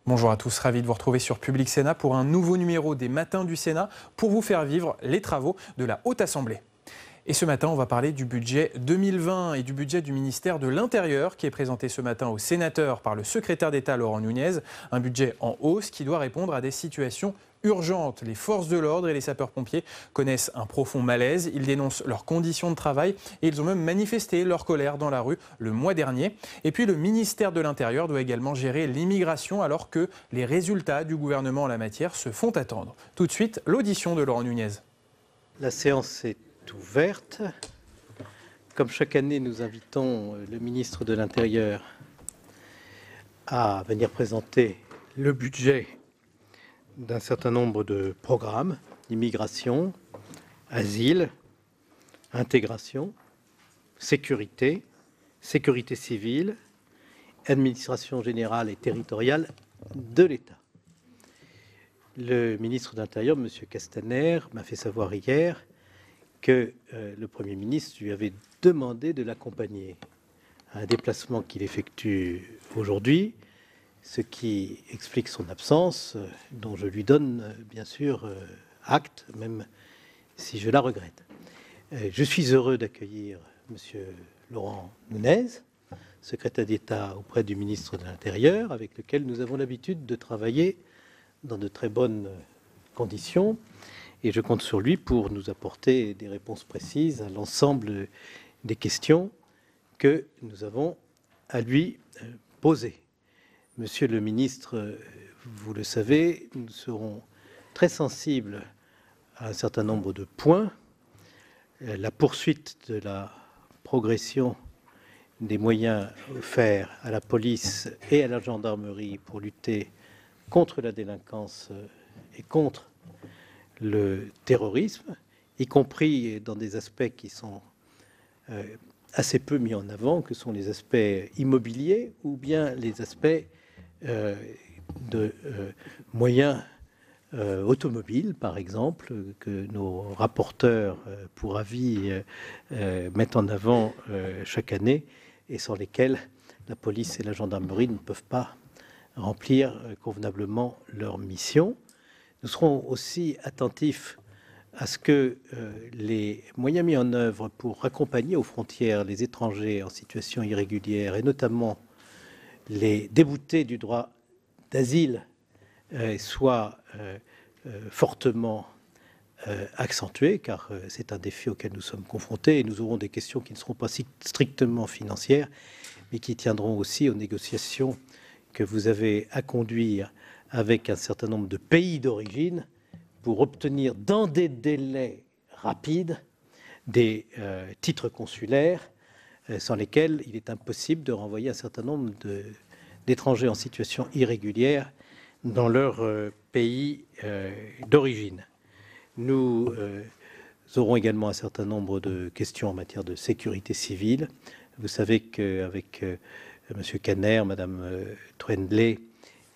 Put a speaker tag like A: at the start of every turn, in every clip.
A: Bonjour à tous, ravi de vous retrouver sur Public Sénat pour un nouveau numéro des Matins du Sénat pour vous faire vivre les travaux de la Haute Assemblée. Et ce matin, on va parler du budget 2020 et du budget du ministère de l'Intérieur qui est présenté ce matin aux sénateurs par le secrétaire d'État Laurent Nunez. Un budget en hausse qui doit répondre à des situations urgentes. Les forces de l'ordre et les sapeurs-pompiers connaissent un profond malaise. Ils dénoncent leurs conditions de travail et ils ont même manifesté leur colère dans la rue le mois dernier. Et puis le ministère de l'Intérieur doit également gérer l'immigration alors que les résultats du gouvernement en la matière se font attendre. Tout de suite, l'audition de Laurent Nunez.
B: La séance est ouverte. Comme chaque année, nous invitons le ministre de l'Intérieur à venir présenter le budget d'un certain nombre de programmes, immigration, asile, intégration, sécurité, sécurité civile, administration générale et territoriale de l'État. Le ministre de l'Intérieur, M. Castaner, m'a fait savoir hier que le Premier ministre lui avait demandé de l'accompagner à un déplacement qu'il effectue aujourd'hui, ce qui explique son absence, dont je lui donne bien sûr acte, même si je la regrette. Je suis heureux d'accueillir M. Laurent Nunez, secrétaire d'État auprès du ministre de l'Intérieur, avec lequel nous avons l'habitude de travailler dans de très bonnes conditions. Et je compte sur lui pour nous apporter des réponses précises à l'ensemble des questions que nous avons à lui poser. Monsieur le ministre, vous le savez, nous serons très sensibles à un certain nombre de points. La poursuite de la progression des moyens offerts à la police et à la gendarmerie pour lutter contre la délinquance et contre le terrorisme, y compris dans des aspects qui sont assez peu mis en avant, que sont les aspects immobiliers ou bien les aspects de moyens automobiles, par exemple, que nos rapporteurs pour avis mettent en avant chaque année et sans lesquels la police et la gendarmerie ne peuvent pas remplir convenablement leur mission. Nous serons aussi attentifs à ce que les moyens mis en œuvre pour accompagner aux frontières les étrangers en situation irrégulière, et notamment les déboutés du droit d'asile, soient fortement accentués, car c'est un défi auquel nous sommes confrontés, et nous aurons des questions qui ne seront pas strictement financières, mais qui tiendront aussi aux négociations que vous avez à conduire avec un certain nombre de pays d'origine pour obtenir dans des délais rapides des titres consulaires sans lesquels il est impossible de renvoyer un certain nombre d'étrangers en situation irrégulière dans leur pays d'origine. Nous aurons également un certain nombre de questions en matière de sécurité civile. Vous savez qu'avec M. Caner, Mme Troendlé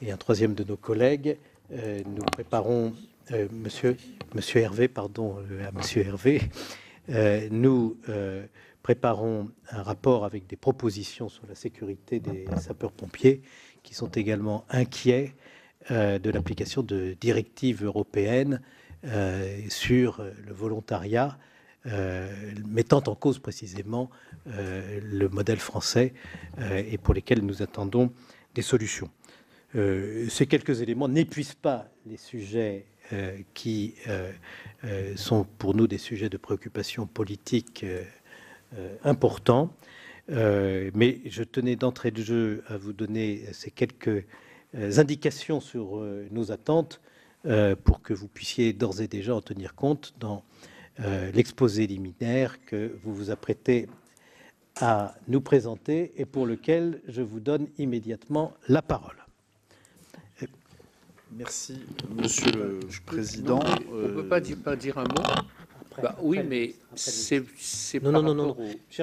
B: et un troisième de nos collègues, nous préparons, Monsieur Hervé, pardon, à Monsieur Hervé, nous préparons un rapport avec des propositions sur la sécurité des sapeurs-pompiers qui sont également inquiets de l'application de directives européennes sur le volontariat, mettant en cause précisément le modèle français et pour lesquels nous attendons des solutions. Ces quelques éléments n'épuisent pas les sujets qui sont pour nous des sujets de préoccupation politique importants, mais je tenais d'entrée de jeu à vous donner ces quelques indications sur nos attentes pour que vous puissiez d'ores et déjà en tenir compte dans l'exposé liminaire que vous vous apprêtez à nous présenter et pour lequel je vous donne immédiatement la parole.
C: Merci, Monsieur le Président.
D: On ne peut pas dire un mot. Oui, mais c'est
B: Non,
D: par
B: non, non,
D: rapport
B: non.
D: au-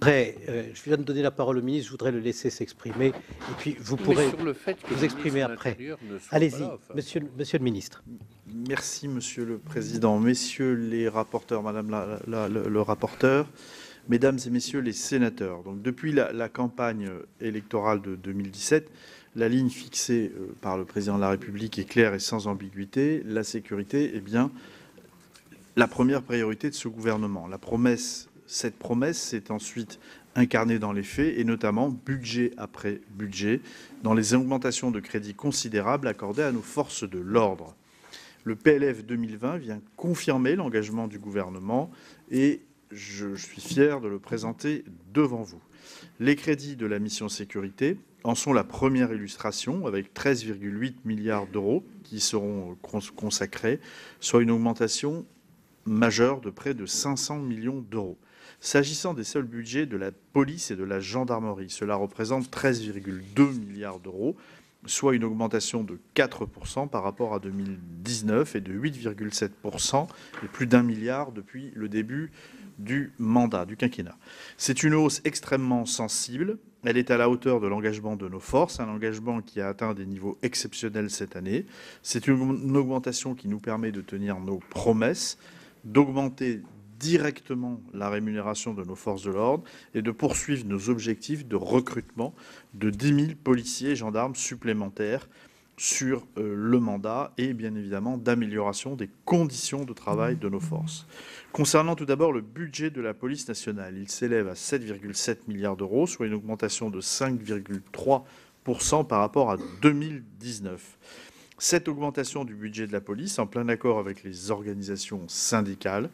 B: Je viens de donner la parole au ministre, je voudrais le laisser s'exprimer, et puis vous pourrez
D: Mais sur le fait que
B: vous
D: le
B: exprimer
D: ministre de
B: après.
D: l'Intérieur ne soit
B: Allez-y,
D: pas là, enfin.
B: monsieur le ministre.
C: Merci, Monsieur le Président. Messieurs les rapporteurs, Madame le rapporteur, Mesdames et Messieurs les sénateurs. Donc, depuis la campagne électorale de 2017, La ligne fixée par le président de la République est claire et sans ambiguïté. La sécurité est bien la première priorité de ce gouvernement. Cette promesse s'est ensuite incarnée dans les faits, et notamment budget après budget, dans les augmentations de crédits considérables accordées à nos forces de l'ordre. Le PLF 2020 vient confirmer l'engagement du gouvernement et je suis fier de le présenter devant vous. Les crédits de la mission sécurité en sont la première illustration, avec 13,8 milliards d'euros qui seront consacrés, soit une augmentation majeure de près de 500 millions d'euros. S'agissant des seuls budgets de la police et de la gendarmerie, cela représente 13,2 milliards d'euros, soit une augmentation de 4% par rapport à 2019 et de 8,7% et plus d'1 milliard depuis le début du mandat, du quinquennat. C'est une hausse extrêmement sensible. Elle est à la hauteur de l'engagement de nos forces, un engagement qui a atteint des niveaux exceptionnels cette année. C'est une augmentation qui nous permet de tenir nos promesses, d'augmenter directement la rémunération de nos forces de l'ordre et de poursuivre nos objectifs de recrutement de 10 000 policiers et gendarmes supplémentaires sur le mandat et bien évidemment d'amélioration des conditions de travail de nos forces. Concernant tout d'abord le budget de la police nationale, il s'élève à 7,7 milliards d'euros, soit une augmentation de 5,3% par rapport à 2019. Cette augmentation du budget de la police, en plein accord avec les organisations syndicales,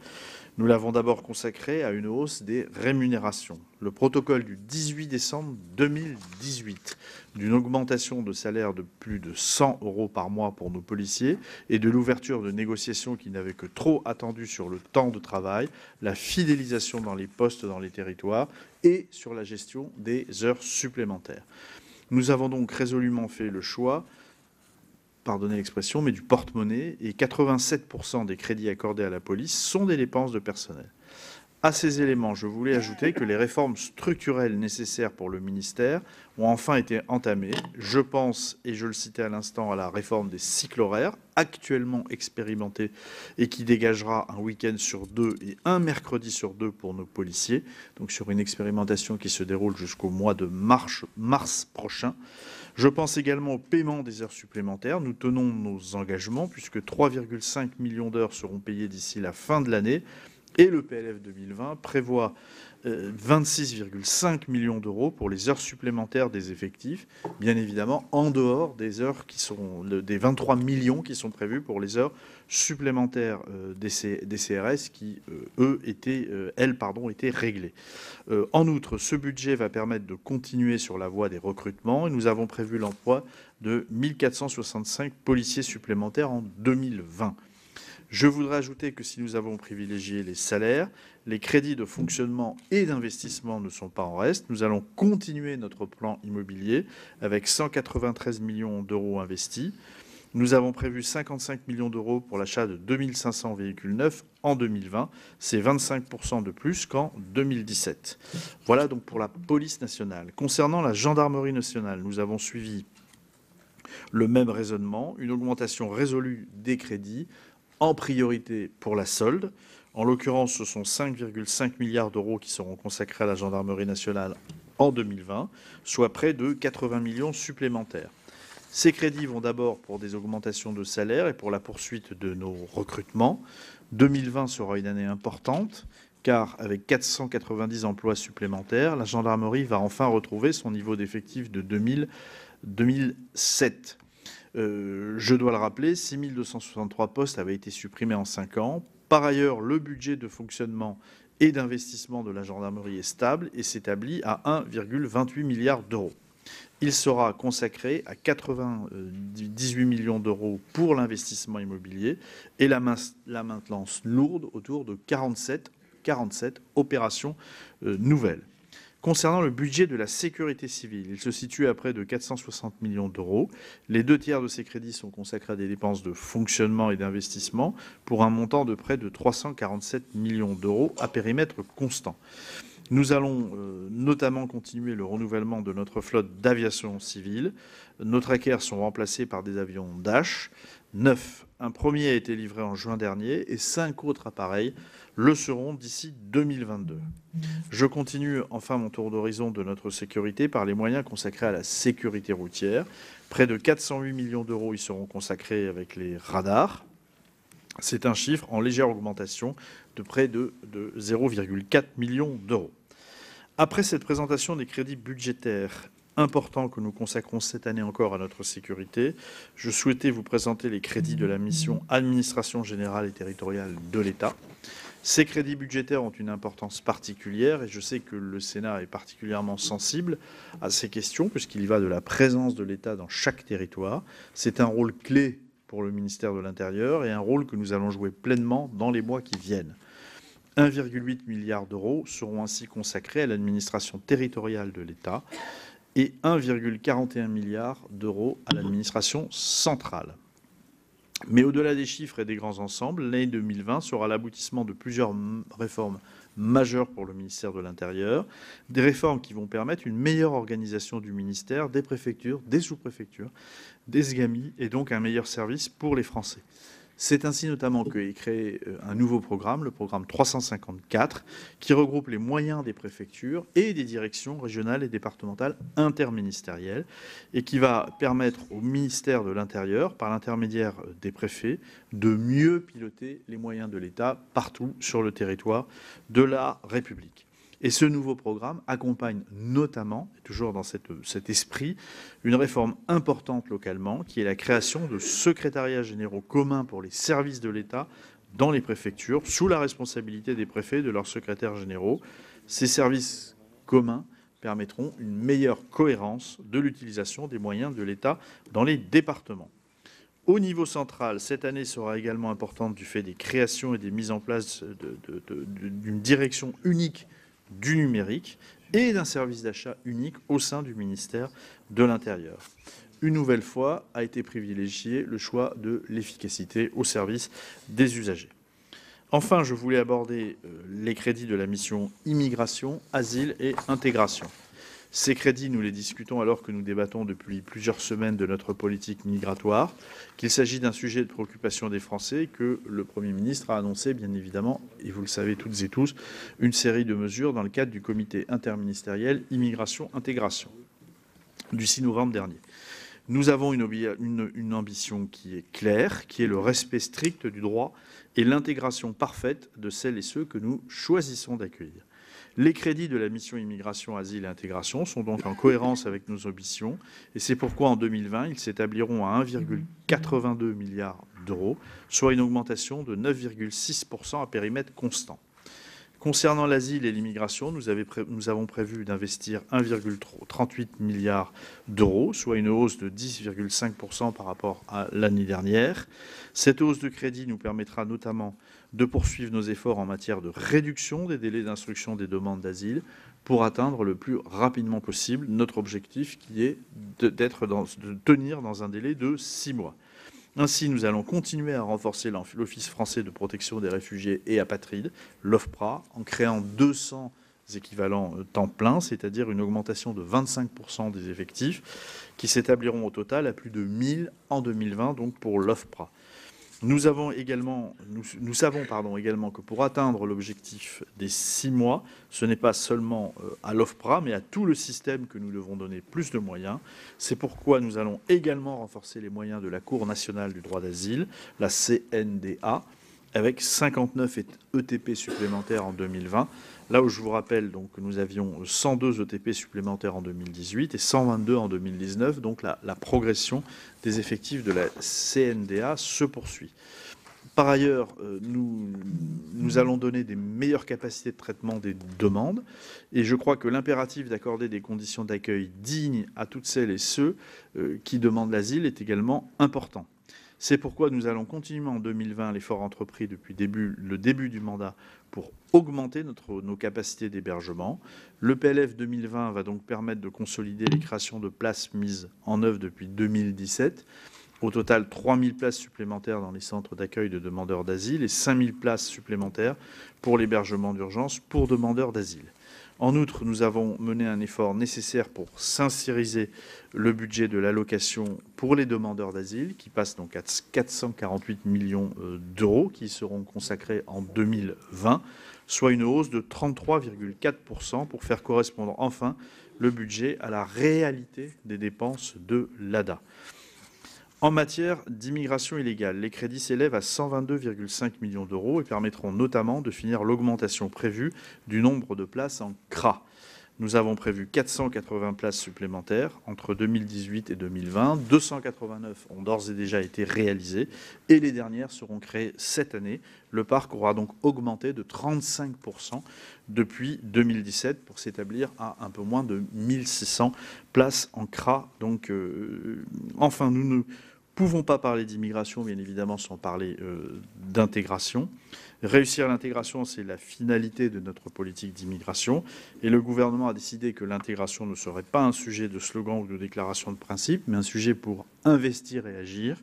C: nous l'avons d'abord consacrée à une hausse des rémunérations. Le protocole du 18 décembre 2018 d'une augmentation de salaire de plus de 100 € par mois pour nos policiers et de l'ouverture de négociations qui n'avaient que trop attendu sur le temps de travail, la fidélisation dans les postes dans les territoires et sur la gestion des heures supplémentaires. Nous avons donc résolument fait le choix, pardonnez l'expression, mais du porte-monnaie, et 87% des crédits accordés à la police sont des dépenses de personnel. À ces éléments, je voulais ajouter que les réformes structurelles nécessaires pour le ministère ont enfin été entamées. Je pense, et je le citais à l'instant, à la réforme des cycles horaires, actuellement expérimentée et qui dégagera un week-end sur 2 et un mercredi sur 2 pour nos policiers, donc sur une expérimentation qui se déroule jusqu'au mois de mars prochain. Je pense également au paiement des heures supplémentaires. Nous tenons nos engagements puisque 3,5 millions d'heures seront payées d'ici la fin de l'année. Et le PLF 2020 prévoit 26,5 millions d'euros pour les heures supplémentaires des effectifs, bien évidemment en dehors des heures qui sont des 23 millions qui sont prévus pour les heures supplémentaires des CRS qui, étaient réglées. En outre, ce budget va permettre de continuer sur la voie des recrutements et nous avons prévu l'emploi de 1465 policiers supplémentaires en 2020. Je voudrais ajouter que si nous avons privilégié les salaires, les crédits de fonctionnement et d'investissement ne sont pas en reste. Nous allons continuer notre plan immobilier avec 193 millions d'euros investis. Nous avons prévu 55 millions d'euros pour l'achat de 2500 véhicules neufs en 2020. C'est 25% de plus qu'en 2017. Voilà donc pour la police nationale. Concernant la gendarmerie nationale, nous avons suivi le même raisonnement, une augmentation résolue des crédits, en priorité pour la solde. En l'occurrence, ce sont 5,5 milliards d'euros qui seront consacrés à la gendarmerie nationale en 2020, soit près de 80 millions supplémentaires. Ces crédits vont d'abord pour des augmentations de salaire et pour la poursuite de nos recrutements. 2020 sera une année importante, car avec 490 emplois supplémentaires, la gendarmerie va enfin retrouver son niveau d'effectif de 2007. Je dois le rappeler, 6 263 postes avaient été supprimés en 5 ans. Par ailleurs, le budget de fonctionnement et d'investissement de la gendarmerie est stable et s'établit à 1,28 milliard d'euros. Il sera consacré à 98 millions d'euros pour l'investissement immobilier et la maintenance lourde autour de 47 opérations nouvelles. Concernant le budget de la sécurité civile, il se situe à près de 460 millions d'euros. Les 2 tiers de ces crédits sont consacrés à des dépenses de fonctionnement et d'investissement pour un montant de près de 347 millions d'euros à périmètre constant. Nous allons notamment continuer le renouvellement de notre flotte d'aviation civile. Nos trackers sont remplacés par des avions Dash, 9 Un premier a été livré en juin dernier et 5 autres appareils le seront d'ici 2022. Je continue enfin mon tour d'horizon de notre sécurité par les moyens consacrés à la sécurité routière. Près de 408 millions d'euros y seront consacrés avec les radars. C'est un chiffre en légère augmentation de près de 0,4 millions d'euros. Après cette présentation des crédits budgétaires importants que nous consacrons cette année encore à notre sécurité, je souhaitais vous présenter les crédits de la mission Administration générale et territoriale de l'État. Ces crédits budgétaires ont une importance particulière et je sais que le Sénat est particulièrement sensible à ces questions puisqu'il y va de la présence de l'État dans chaque territoire. C'est un rôle clé pour le ministère de l'Intérieur et un rôle que nous allons jouer pleinement dans les mois qui viennent. 1,8 milliard d'euros seront ainsi consacrés à l'administration territoriale de l'État et 1,41 milliard d'euros à l'administration centrale. Mais au-delà des chiffres et des grands ensembles, l'année 2020 sera l'aboutissement de plusieurs réformes majeures pour le ministère de l'Intérieur, des réformes qui vont permettre une meilleure organisation du ministère, des préfectures, des sous-préfectures, des SGAMI et donc un meilleur service pour les Français. C'est ainsi notamment qu'est créé un nouveau programme, le programme 354, qui regroupe les moyens des préfectures et des directions régionales et départementales interministérielles et qui va permettre au ministère de l'Intérieur, par l'intermédiaire des préfets, de mieux piloter les moyens de l'État partout sur le territoire de la République. Et ce nouveau programme accompagne notamment, toujours dans cet esprit, une réforme importante localement, qui est la création de secrétariats généraux communs pour les services de l'État dans les préfectures, sous la responsabilité des préfets et de leurs secrétaires généraux. Ces services communs permettront une meilleure cohérence de l'utilisation des moyens de l'État dans les départements. Au niveau central, cette année sera également importante du fait des créations et des mises en place d'une direction unique du numérique et d'un service d'achat unique au sein du ministère de l'Intérieur. Une nouvelle fois a été privilégié le choix de l'efficacité au service des usagers. Enfin, je voulais aborder les crédits de la mission Immigration, Asile et Intégration. Ces crédits, nous les discutons alors que nous débattons depuis plusieurs semaines de notre politique migratoire, qu'il s'agit d'un sujet de préoccupation des Français, que le Premier ministre a annoncé, bien évidemment, et vous le savez toutes et tous, une série de mesures dans le cadre du comité interministériel Immigration-Intégration du 6 novembre dernier. Nous avons une ambition qui est claire, qui est le respect strict du droit et l'intégration parfaite de celles et ceux que nous choisissons d'accueillir. Les crédits de la mission Immigration, Asile et Intégration sont donc en cohérence avec nos ambitions et c'est pourquoi en 2020, ils s'établiront à 1,82 milliard d'euros, soit une augmentation de 9,6% à périmètre constant. Concernant l'asile et l'immigration, nous avons prévu d'investir 1,38 milliard d'euros, soit une hausse de 10,5% par rapport à l'année dernière. Cette hausse de crédit nous permettra notamment de poursuivre nos efforts en matière de réduction des délais d'instruction des demandes d'asile pour atteindre le plus rapidement possible notre objectif qui est de tenir dans un délai de 6 mois. Ainsi, nous allons continuer à renforcer l'Office français de protection des réfugiés et apatrides, l'OFPRA, en créant 200 équivalents temps plein, c'est-à-dire une augmentation de 25% des effectifs, qui s'établiront au total à plus de 1000 en 2020, donc pour l'OFPRA. Nous savons également que pour atteindre l'objectif des 6 mois, ce n'est pas seulement à l'OFPRA, mais à tout le système que nous devons donner plus de moyens. C'est pourquoi nous allons également renforcer les moyens de la Cour nationale du droit d'asile, la CNDA, avec 59 ETP supplémentaires en 2020. Là où je vous rappelle donc, que nous avions 102 ETP supplémentaires en 2018 et 122 en 2019, donc la progression des effectifs de la CNDA se poursuit. Par ailleurs, nous allons donner des meilleures capacités de traitement des demandes et je crois que l'impératif d'accorder des conditions d'accueil dignes à toutes celles et ceux qui demandent l'asile est également important. C'est pourquoi nous allons continuer en 2020 l'effort entrepris depuis le début du mandat pour augmenter nos capacités d'hébergement. Le PLF 2020 va donc permettre de consolider les créations de places mises en œuvre depuis 2017. Au total, 3000 places supplémentaires dans les centres d'accueil de demandeurs d'asile et 5000 places supplémentaires pour l'hébergement d'urgence pour demandeurs d'asile. En outre, nous avons mené un effort nécessaire pour sincériser le budget de l'allocation pour les demandeurs d'asile, qui passe donc à 448 millions d'euros, qui seront consacrés en 2020, soit une hausse de 33,4% pour faire correspondre enfin le budget à la réalité des dépenses de l'ADA. En matière d'immigration illégale, les crédits s'élèvent à 122,5 millions d'euros et permettront notamment de finir l'augmentation prévue du nombre de places en CRA. Nous avons prévu 480 places supplémentaires entre 2018 et 2020. 289 ont d'ores et déjà été réalisées et les dernières seront créées cette année. Le parc aura donc augmenté de 35% depuis 2017 pour s'établir à un peu moins de 1600 places en CRA. Donc, enfin, nous ne pouvons pas parler d'immigration, bien évidemment, sans parler d'intégration. Réussir l'intégration, c'est la finalité de notre politique d'immigration. Et le gouvernement a décidé que l'intégration ne serait pas un sujet de slogan ou de déclaration de principe, mais un sujet pour investir et agir.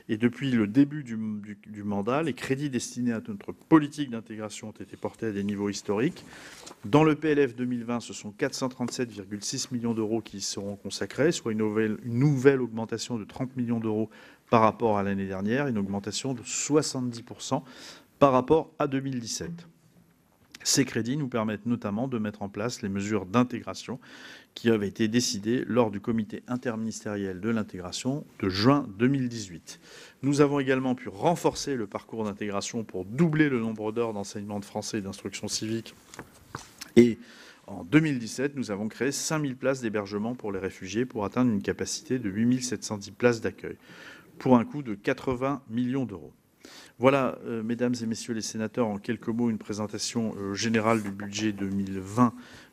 C: Et depuis le début du mandat, les crédits destinés à notre politique d'intégration ont été portés à des niveaux historiques. Dans le PLF 2020, ce sont 437,6 millions d'euros qui y seront consacrés, soit une nouvelle augmentation de 30 millions d'euros par rapport à l'année dernière, une augmentation de 70% par rapport à 2017. Ces crédits nous permettent notamment de mettre en place les mesures d'intégration qui avaient été décidées lors du comité interministériel de l'intégration de juin 2018. Nous avons également pu renforcer le parcours d'intégration pour doubler le nombre d'heures d'enseignement de français et d'instruction civique. Et en 2017, nous avons créé 5000 places d'hébergement pour les réfugiés pour atteindre une capacité de 8710 places d'accueil, pour un coût de 80 millions d'euros. Voilà, mesdames et messieurs les sénateurs, en quelques mots, une présentation générale du budget 2020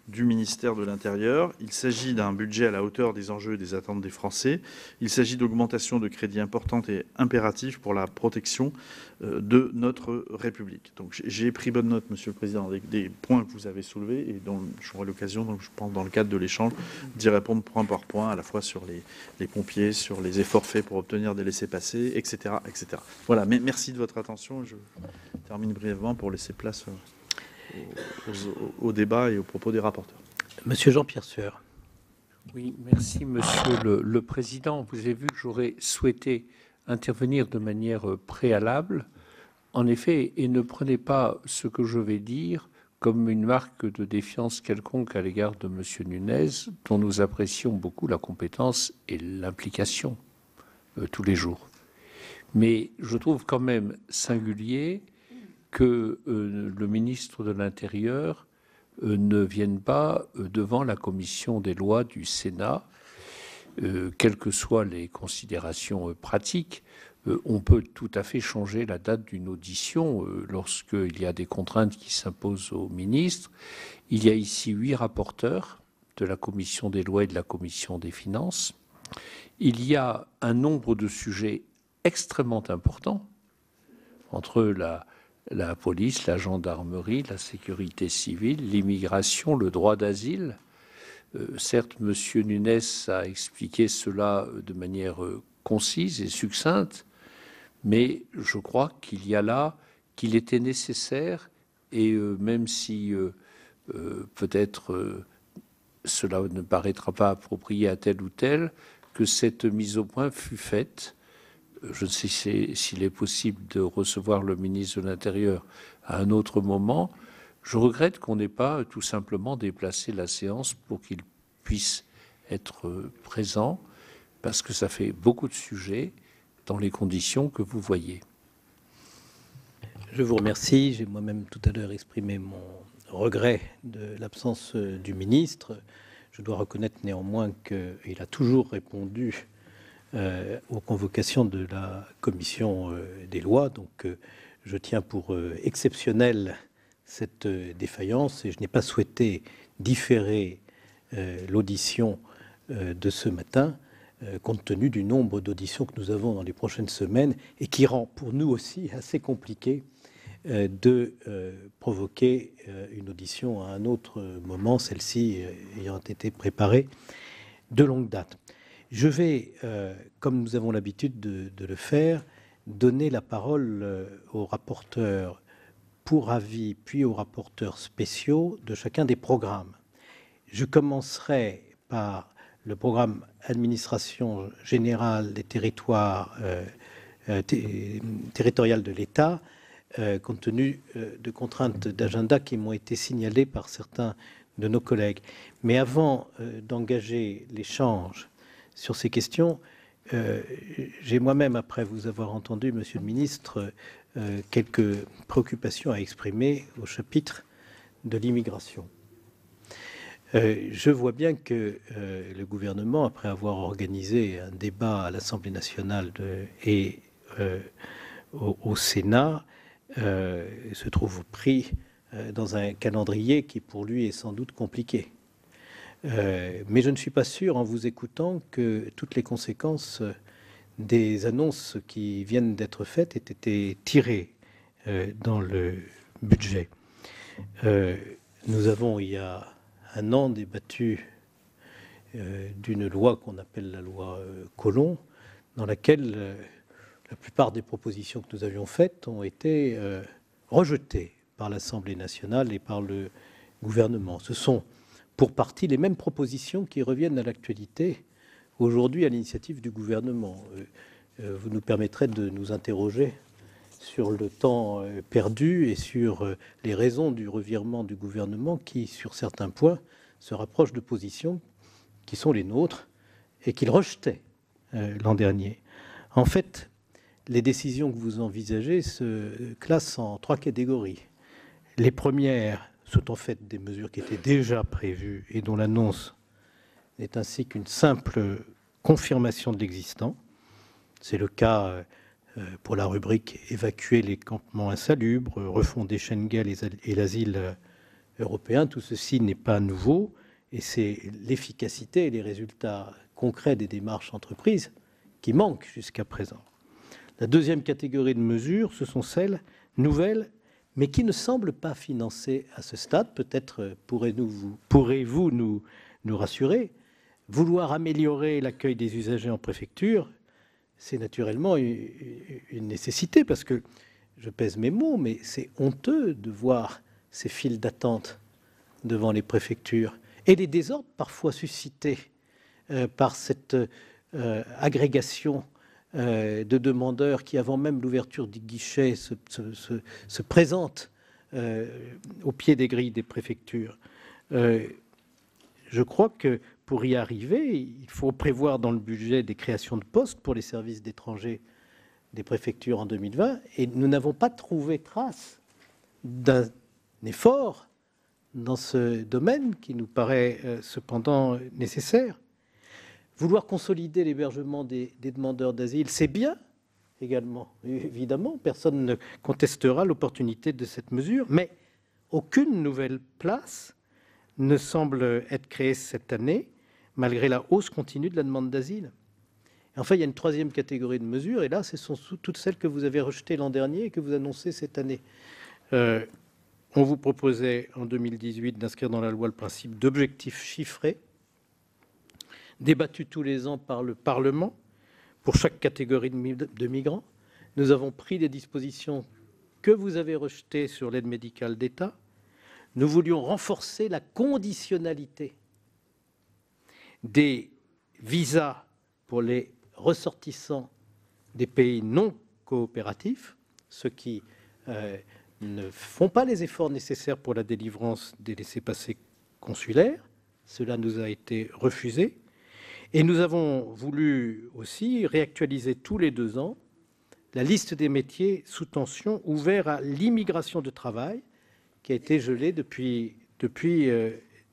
C: du ministère de l'Intérieur. Il s'agit d'un budget à la hauteur des enjeux et des attentes des Français. Il s'agit d'augmentation de crédits importantes et impératives pour la protection de notre République. Donc, j'ai pris bonne note, Monsieur le Président, des points que vous avez soulevés et dont j'aurai l'occasion, donc je pense, dans le cadre de l'échange, d'y répondre point par point, à la fois sur les pompiers, sur les efforts faits pour obtenir des laissez-passer, etc., etc. Voilà, mais merci de votre attention. Je termine brièvement pour laisser place au débat et aux propos des rapporteurs.
B: Monsieur Jean-Pierre Sueur.
D: Oui, merci Monsieur le Président. Vous avez vu que j'aurais souhaité intervenir de manière préalable. En effet, et ne prenez pas ce que je vais dire comme une marque de défiance quelconque à l'égard de Monsieur Nunez, dont nous apprécions beaucoup la compétence et l'implication tous les jours. Mais je trouve quand même singulier que le ministre de l'Intérieur ne vienne pas devant la commission des lois du Sénat, quelles que soient les considérations pratiques. On peut tout à fait changer la date d'une audition lorsqu'il y a des contraintes qui s'imposent au ministre. Il y a ici 8 rapporteurs de la commission des lois et de la commission des finances. Il y a un nombre de sujets extrêmement importants entre la police, la gendarmerie, la sécurité civile, l'immigration, le droit d'asile. Certes, M. Nunez a expliqué cela de manière concise et succincte, mais je crois qu'il était nécessaire, et même si peut-être cela ne paraîtra pas approprié à tel ou tel, que cette mise au point fût faite. Je ne sais s'il est possible de recevoir le ministre de l'Intérieur à un autre moment. Je regrette qu'on n'ait pas tout simplement déplacé la séance pour qu'il puisse être présent, parce que ça fait beaucoup de sujets dans les conditions que vous voyez.
B: Je vous remercie. J'ai moi-même tout à l'heure exprimé mon regret de l'absence du ministre. Je dois reconnaître néanmoins qu'il a toujours répondu aux convocations de la commission des lois. Donc, je tiens pour exceptionnelle cette défaillance et je n'ai pas souhaité différer l'audition de ce matin compte tenu du nombre d'auditions que nous avons dans les prochaines semaines et qui rend pour nous aussi assez compliqué de provoquer une audition à un autre moment, celle-ci ayant été préparée de longue date. Je vais, comme nous avons l'habitude de le faire, donner la parole aux rapporteurs pour avis, puis aux rapporteurs spéciaux de chacun des programmes. Je commencerai par le programme Administration générale des territoires territoriales de l'État, compte tenu de contraintes d'agenda qui m'ont été signalées par certains de nos collègues. Mais avant d'engager l'échange sur ces questions, j'ai moi-même, après vous avoir entendu, Monsieur le Ministre, quelques préoccupations à exprimer au chapitre de l'immigration. Je vois bien que le gouvernement, après avoir organisé un débat à l'Assemblée nationale et au Sénat, se trouve pris dans un calendrier qui, pour lui, est sans doute compliqué. Mais je ne suis pas sûr, en vous écoutant, que toutes les conséquences des annonces qui viennent d'être faites aient été tirées dans le budget. Nous avons, il y a un an, débattu d'une loi qu'on appelle la loi Collomb, dans laquelle la plupart des propositions que nous avions faites ont été rejetées par l'Assemblée nationale et par le gouvernement. Ce sont pour partie les mêmes propositions qui reviennent à l'actualité aujourd'hui à l'initiative du gouvernement. Vous nous permettrez de nous interroger sur le temps perdu et sur les raisons du revirement du gouvernement qui, sur certains points, se rapproche de positions qui sont les nôtres et qu'il rejetait l'an dernier. En fait, les décisions que vous envisagez se classent en 3 catégories. Les premières sont en fait des mesures qui étaient déjà prévues et dont l'annonce n'est ainsi qu'une simple confirmation de l'existant. C'est le cas pour la rubrique « Évacuer les campements insalubres »,« Refonder Schengen et l'asile européen ». Tout ceci n'est pas nouveau et c'est l'efficacité et les résultats concrets des démarches entreprises qui manquent jusqu'à présent. La deuxième catégorie de mesures, ce sont celles nouvelles, mais qui ne semblent pas financées à ce stade. Peut-être pourrez-vous nous rassurer. Vouloir améliorer l'accueil des usagers en préfecture, c'est naturellement une nécessité, parce que, je pèse mes mots, mais c'est honteux de voir ces files d'attente devant les préfectures et les désordres parfois suscités par cette agrégation de demandeurs qui, avant même l'ouverture du guichet, se présentent au pied des grilles des préfectures. Je crois que pour y arriver, il faut prévoir dans le budget des créations de postes pour les services d'étrangers des préfectures en 2020, et nous n'avons pas trouvé trace d'un effort dans ce domaine qui nous paraît cependant nécessaire. Vouloir consolider l'hébergement des demandeurs d'asile, c'est bien également, évidemment, personne ne contestera l'opportunité de cette mesure, mais aucune nouvelle place ne semble être créée cette année, malgré la hausse continue de la demande d'asile. Enfin, il y a une troisième catégorie de mesures, et là, ce sont toutes celles que vous avez rejetées l'an dernier et que vous annoncez cette année. On vous proposait en 2018 d'inscrire dans la loi le principe d'objectifs chiffrés, débattus tous les ans par le Parlement, pour chaque catégorie de migrants. Nous avons pris des dispositions que vous avez rejetées sur l'aide médicale d'État. Nous voulions renforcer la conditionnalité des visas pour les ressortissants des pays non coopératifs, ceux qui ne font pas les efforts nécessaires pour la délivrance des laissez-passer consulaires. Cela nous a été refusé. Et nous avons voulu aussi réactualiser tous les 2 ans la liste des métiers sous tension ouverts à l'immigration de travail, qui a été gelée depuis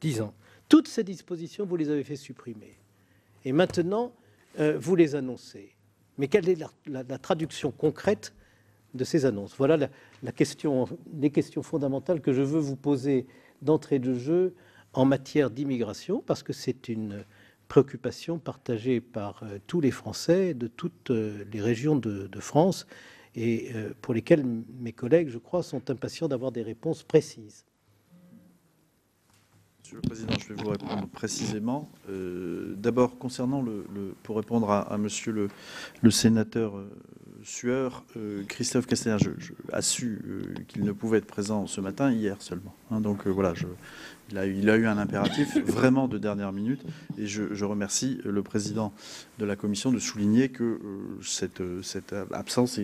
B: 10 ans. Toutes ces dispositions, vous les avez fait supprimer. Et maintenant, vous les annoncez. Mais quelle est la traduction concrète de ces annonces? Voilà les questions fondamentales que je veux vous poser d'entrée de jeu en matière d'immigration, parce que c'est une préoccupation partagée par tous les Français de toutes les régions de France et pour lesquelles mes collègues, je crois, sont impatients d'avoir des réponses précises.
C: Monsieur le Président, je vais vous répondre précisément. D'abord, concernant pour répondre à monsieur le sénateur sueur. Christophe Castaner a su qu'il ne pouvait être présent ce matin, hier seulement. Donc voilà, il a eu un impératif vraiment de dernière minute. Et je remercie le président de la commission de souligner que cette absence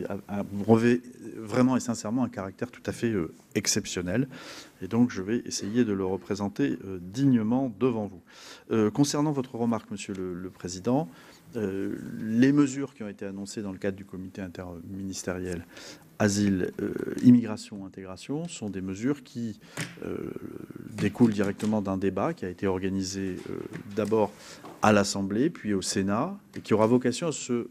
C: revêt vraiment et sincèrement un caractère tout à fait exceptionnel. Et donc je vais essayer de le représenter dignement devant vous. Concernant votre remarque, Monsieur le Président, les mesures qui ont été annoncées dans le cadre du comité interministériel Asile, immigration, intégration sont des mesures qui découlent directement d'un débat qui a été organisé d'abord à l'Assemblée, puis au Sénat, et qui aura vocation à se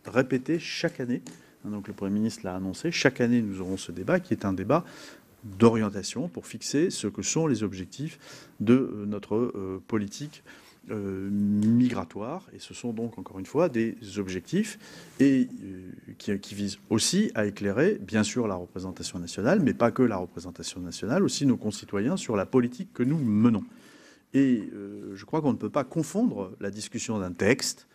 C: répéter chaque année. Donc le Premier ministre l'a annoncé, chaque année nous aurons ce débat qui est un débat d'orientation pour fixer ce que sont les objectifs de notre politique migratoire. Et ce sont donc, encore une fois, des objectifs et qui visent aussi à éclairer, bien sûr, la représentation nationale, mais pas que la représentation nationale, aussi nos concitoyens sur la politique que nous menons. Et je crois qu'on ne peut pas confondre la discussion d'un texte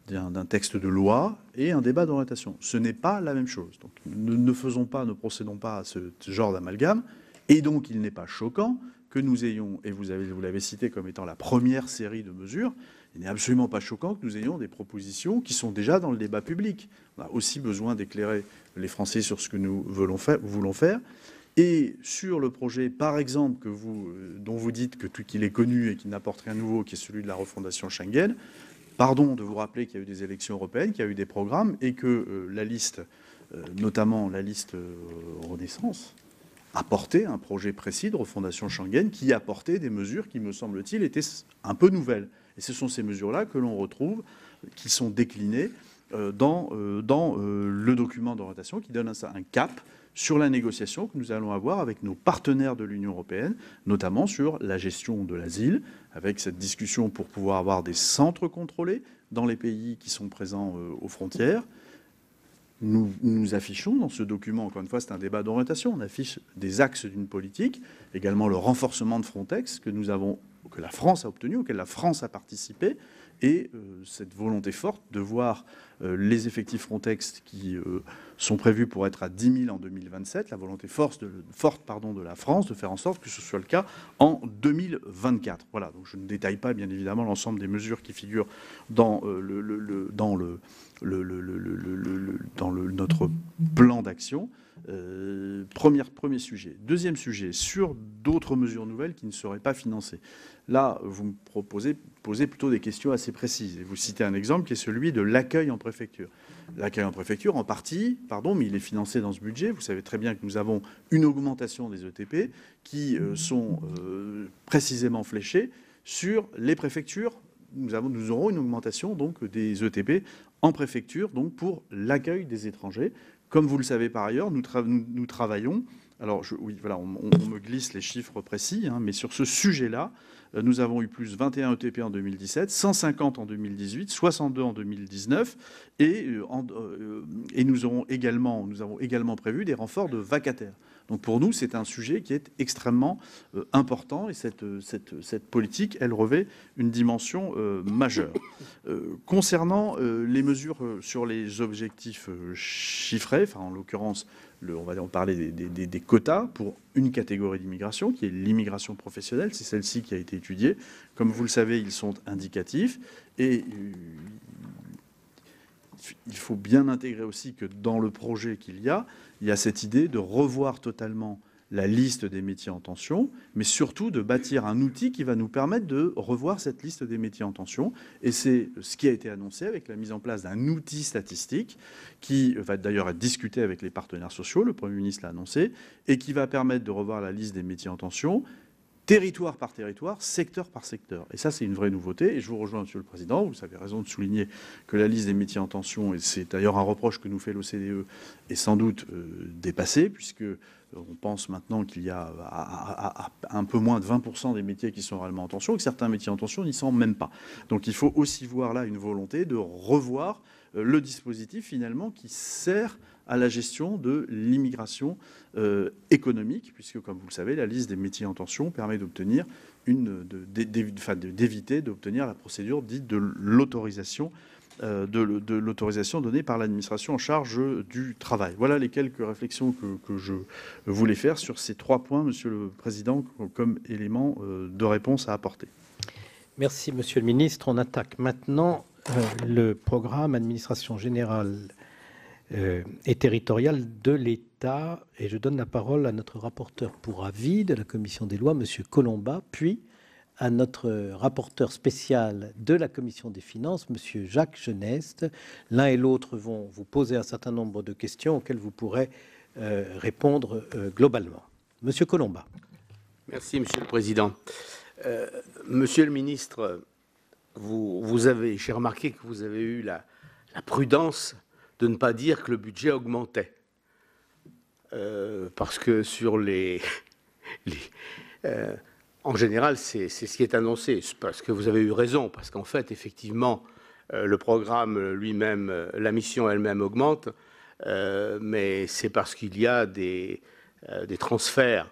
C: de loi et un débat d'orientation. Ce n'est pas la même chose. Donc ne procédons pas à ce genre d'amalgame. Et donc il n'est pas choquant que nous ayons, et vous l'avez cité comme étant la première série de mesures, il n'est absolument pas choquant que nous ayons des propositions qui sont déjà dans le débat public. On a aussi besoin d'éclairer les Français sur ce que nous voulons faire. Et sur le projet, par exemple, dont vous dites qu'il est connu et qui n'apporte rien de nouveau, qui est celui de la refondation Schengen, pardon de vous rappeler qu'il y a eu des élections européennes, qu'il y a eu des programmes, et que la liste, notamment la liste Renaissance, apportait un projet précis de refondation Schengen qui apportait des mesures qui, me semble-t-il, étaient un peu nouvelles. Et ce sont ces mesures-là que l'on retrouve, qui sont déclinées dans le document d'orientation qui donne un cap sur la négociation que nous allons avoir avec nos partenaires de l'Union européenne, notamment sur la gestion de l'asile, avec cette discussion pour pouvoir avoir des centres contrôlés dans les pays qui sont présents aux frontières. Nous affichons dans ce document, encore une fois, c'est un débat d'orientation, on affiche des axes d'une politique, également le renforcement de Frontex que la France a obtenu, auquel la France a participé, et cette volonté forte de voir les effectifs Frontex qui sont prévus pour être à 10 000 en 2027, la volonté forte de la France de faire en sorte que ce soit le cas en 2024. Voilà, donc je ne détaille pas bien évidemment l'ensemble des mesures qui figurent dans notre plan d'action. Premier sujet. Deuxième sujet, sur d'autres mesures nouvelles qui ne seraient pas financées. Là, vous me posez plutôt des questions assez précises. Et vous citez un exemple qui est celui de l'accueil en préfecture. L'accueil en préfecture, en partie, mais il est financé dans ce budget. Vous savez très bien que nous avons une augmentation des ETP qui sont précisément fléchés sur les préfectures. Nous aurons une augmentation donc des ETP en préfecture, donc pour l'accueil des étrangers. Comme vous le savez par ailleurs, nous travaillons. Alors, on me glisse les chiffres précis, mais sur ce sujet-là, nous avons eu plus 21 ETP en 2017, 150 en 2018, 62 en 2019, et nous avons également prévu des renforts de vacataires. Donc pour nous, c'est un sujet qui est extrêmement important, et cette politique, elle revêt une dimension majeure. Concernant les mesures sur les objectifs chiffrés, en l'occurrence, on va parler des quotas pour une catégorie d'immigration, qui est l'immigration professionnelle. C'est celle-ci qui a été étudiée. Comme vous le savez, ils sont indicatifs. Et il faut bien intégrer aussi que dans le projet il y a cette idée de revoir totalement la liste des métiers en tension, mais surtout de bâtir un outil qui va nous permettre de revoir cette liste des métiers en tension. Et c'est ce qui a été annoncé avec la mise en place d'un outil statistique qui va d'ailleurs être discuté avec les partenaires sociaux, le Premier ministre l'a annoncé, et qui va permettre de revoir la liste des métiers en tension, territoire par territoire, secteur par secteur. Et ça, c'est une vraie nouveauté. Et je vous rejoins, Monsieur le Président, vous avez raison de souligner que la liste des métiers en tension, et c'est d'ailleurs un reproche que nous fait l'OCDE, est sans doute dépassée, puisque on pense maintenant qu'il y a un peu moins de 20% des métiers qui sont réellement en tension, et que certains métiers en tension n'y sont même pas. Donc il faut aussi voir là une volonté de revoir le dispositif finalement qui sert à la gestion de l'immigration économique, puisque comme vous le savez, la liste des métiers en tension permet d'obtenir d'éviter d'obtenir la procédure dite de l'autorisation de l'autorisation donnée par l'administration en charge du travail. Voilà les quelques réflexions que je voulais faire sur ces 3 points, Monsieur le Président, comme élément de réponse à apporter.
B: Merci, Monsieur le Ministre. On attaque maintenant le programme Administration générale et territoriale de l'État. Et je donne la parole à notre rapporteur pour avis de la Commission des lois, Monsieur Collombat, puis à notre rapporteur spécial de la Commission des finances, Monsieur Jacques Genest. L'un et l'autre vont vous poser un certain nombre de questions auxquelles vous pourrez répondre globalement. Monsieur Collombat.
E: Merci, Monsieur le Président. Monsieur le Ministre, j'ai remarqué que vous avez eu la prudence de ne pas dire que le budget augmentait. Parce que sur en général, c'est ce qui est annoncé. Parce que vous avez eu raison, parce qu'en fait, effectivement, le programme lui-même, la mission elle-même augmente, mais c'est parce qu'il y a des transferts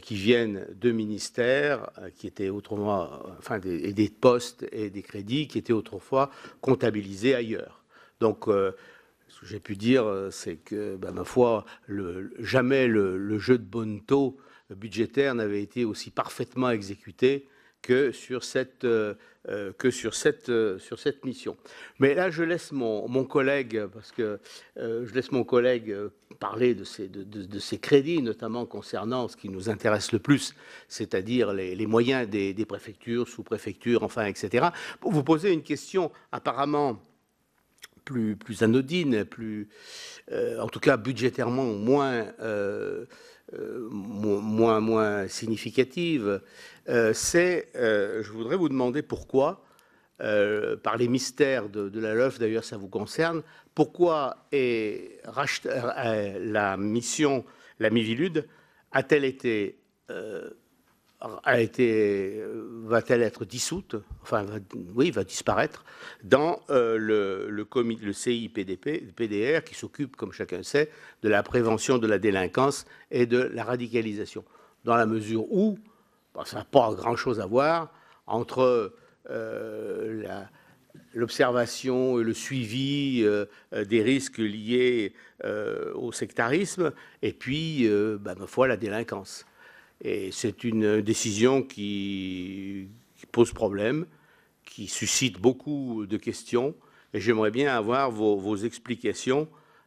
E: qui viennent de ministères qui étaient autrement, et des postes et des crédits qui étaient autrefois comptabilisés ailleurs. Donc, ce que j'ai pu dire, c'est que, ma foi, jamais le jeu de bonneteau budgétaire n'avait été aussi parfaitement exécuté que sur cette mission. Mais là, je laisse mon collègue, parce que je laisse mon collègue parler de ces crédits, notamment concernant ce qui nous intéresse le plus, c'est-à-dire les moyens des préfectures, sous-préfectures, etc. Pour vous poser une question apparemment plus anodine, en tout cas budgétairement moins significative, je voudrais vous demander pourquoi, par les mystères de la LOLF, d'ailleurs ça vous concerne, pourquoi la mission, la Miviludes, va-t-elle être dissoute, va disparaître dans le CIPDR qui s'occupe, comme chacun sait, de la prévention de la délinquance et de la radicalisation, dans la mesure où ça n'a pas grand-chose à voir entre l'observation et le suivi des risques liés au sectarisme et puis, ma foi, la délinquance. Et c'est une décision qui pose problème, qui suscite beaucoup de questions, et j'aimerais bien avoir vos explications,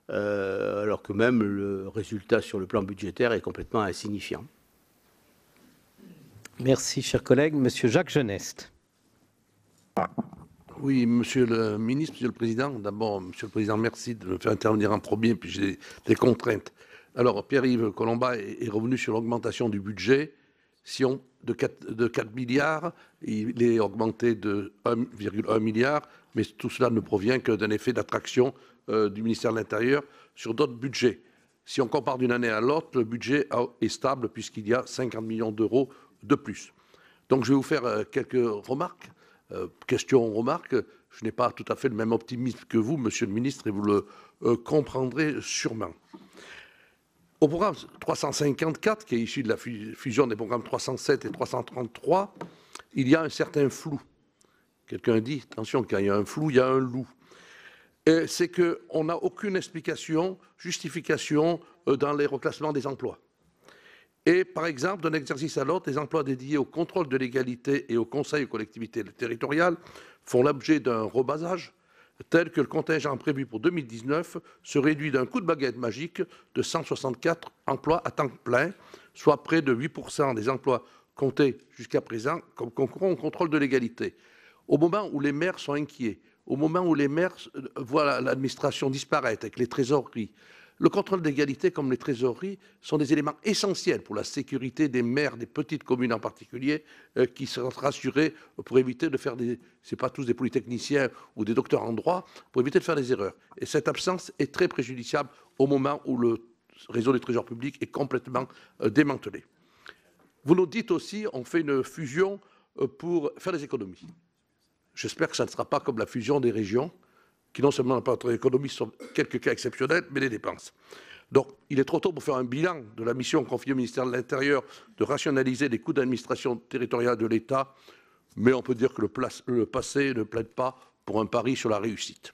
E: alors que même le résultat sur le plan budgétaire est complètement insignifiant.
B: Merci, cher collègue. Monsieur Jacques Genest.
F: Oui, Monsieur le Ministre, Monsieur le Président. D'abord, Monsieur le Président, merci de me faire intervenir en premier, puis j'ai des contraintes. Alors, Pierre-Yves Collombat est revenu sur l'augmentation du budget. De 4 milliards, il est augmenté de 1,1 milliard, mais tout cela ne provient que d'un effet d'attraction du ministère de l'Intérieur sur d'autres budgets. Si on compare d'une année à l'autre, le budget est stable puisqu'il y a 50 millions d'euros de plus. Donc, je vais vous faire quelques remarques. Remarques. Je n'ai pas tout à fait le même optimisme que vous, Monsieur le Ministre, et vous le comprendrez sûrement. Au programme 354, qui est issu de la fusion des programmes 307 et 333, il y a un certain flou. Quelqu'un dit, attention, quand il y a un flou, il y a un loup. C'est qu'on n'a aucune explication, justification dans les reclassements des emplois. Et par exemple, d'un exercice à l'autre, les emplois dédiés au contrôle de légalité et au conseil aux collectivités territoriales font l'objet d'un rebasage, tel que le contingent prévu pour 2019 se réduit d'un coup de baguette magique de 164 emplois à temps plein, soit près de 8% des emplois comptés jusqu'à présent comme concourant au contrôle de légalité. Au moment où les maires sont inquiets, au moment où les maires voient l'administration disparaître avec les trésoreries, le contrôle d'égalité comme les trésoreries sont des éléments essentiels pour la sécurité des maires des petites communes en particulier qui seront rassurés pour éviter de faire c'est pas tous des polytechniciens ou des docteurs en droit, pour éviter de faire des erreurs. Et cette absence est très préjudiciable au moment où le réseau des trésors publics est complètement démantelé. Vous nous dites aussi, on fait une fusion pour faire des économies. J'espère que ça ne sera pas comme la fusion des régions, qui non seulement n'apportent l'économie sur quelques cas exceptionnels, mais les dépenses. Donc, il est trop tôt pour faire un bilan de la mission confiée au ministère de l'Intérieur de rationaliser les coûts d'administration territoriale de l'État, mais on peut dire que le passé ne plaide pas pour un pari sur la réussite.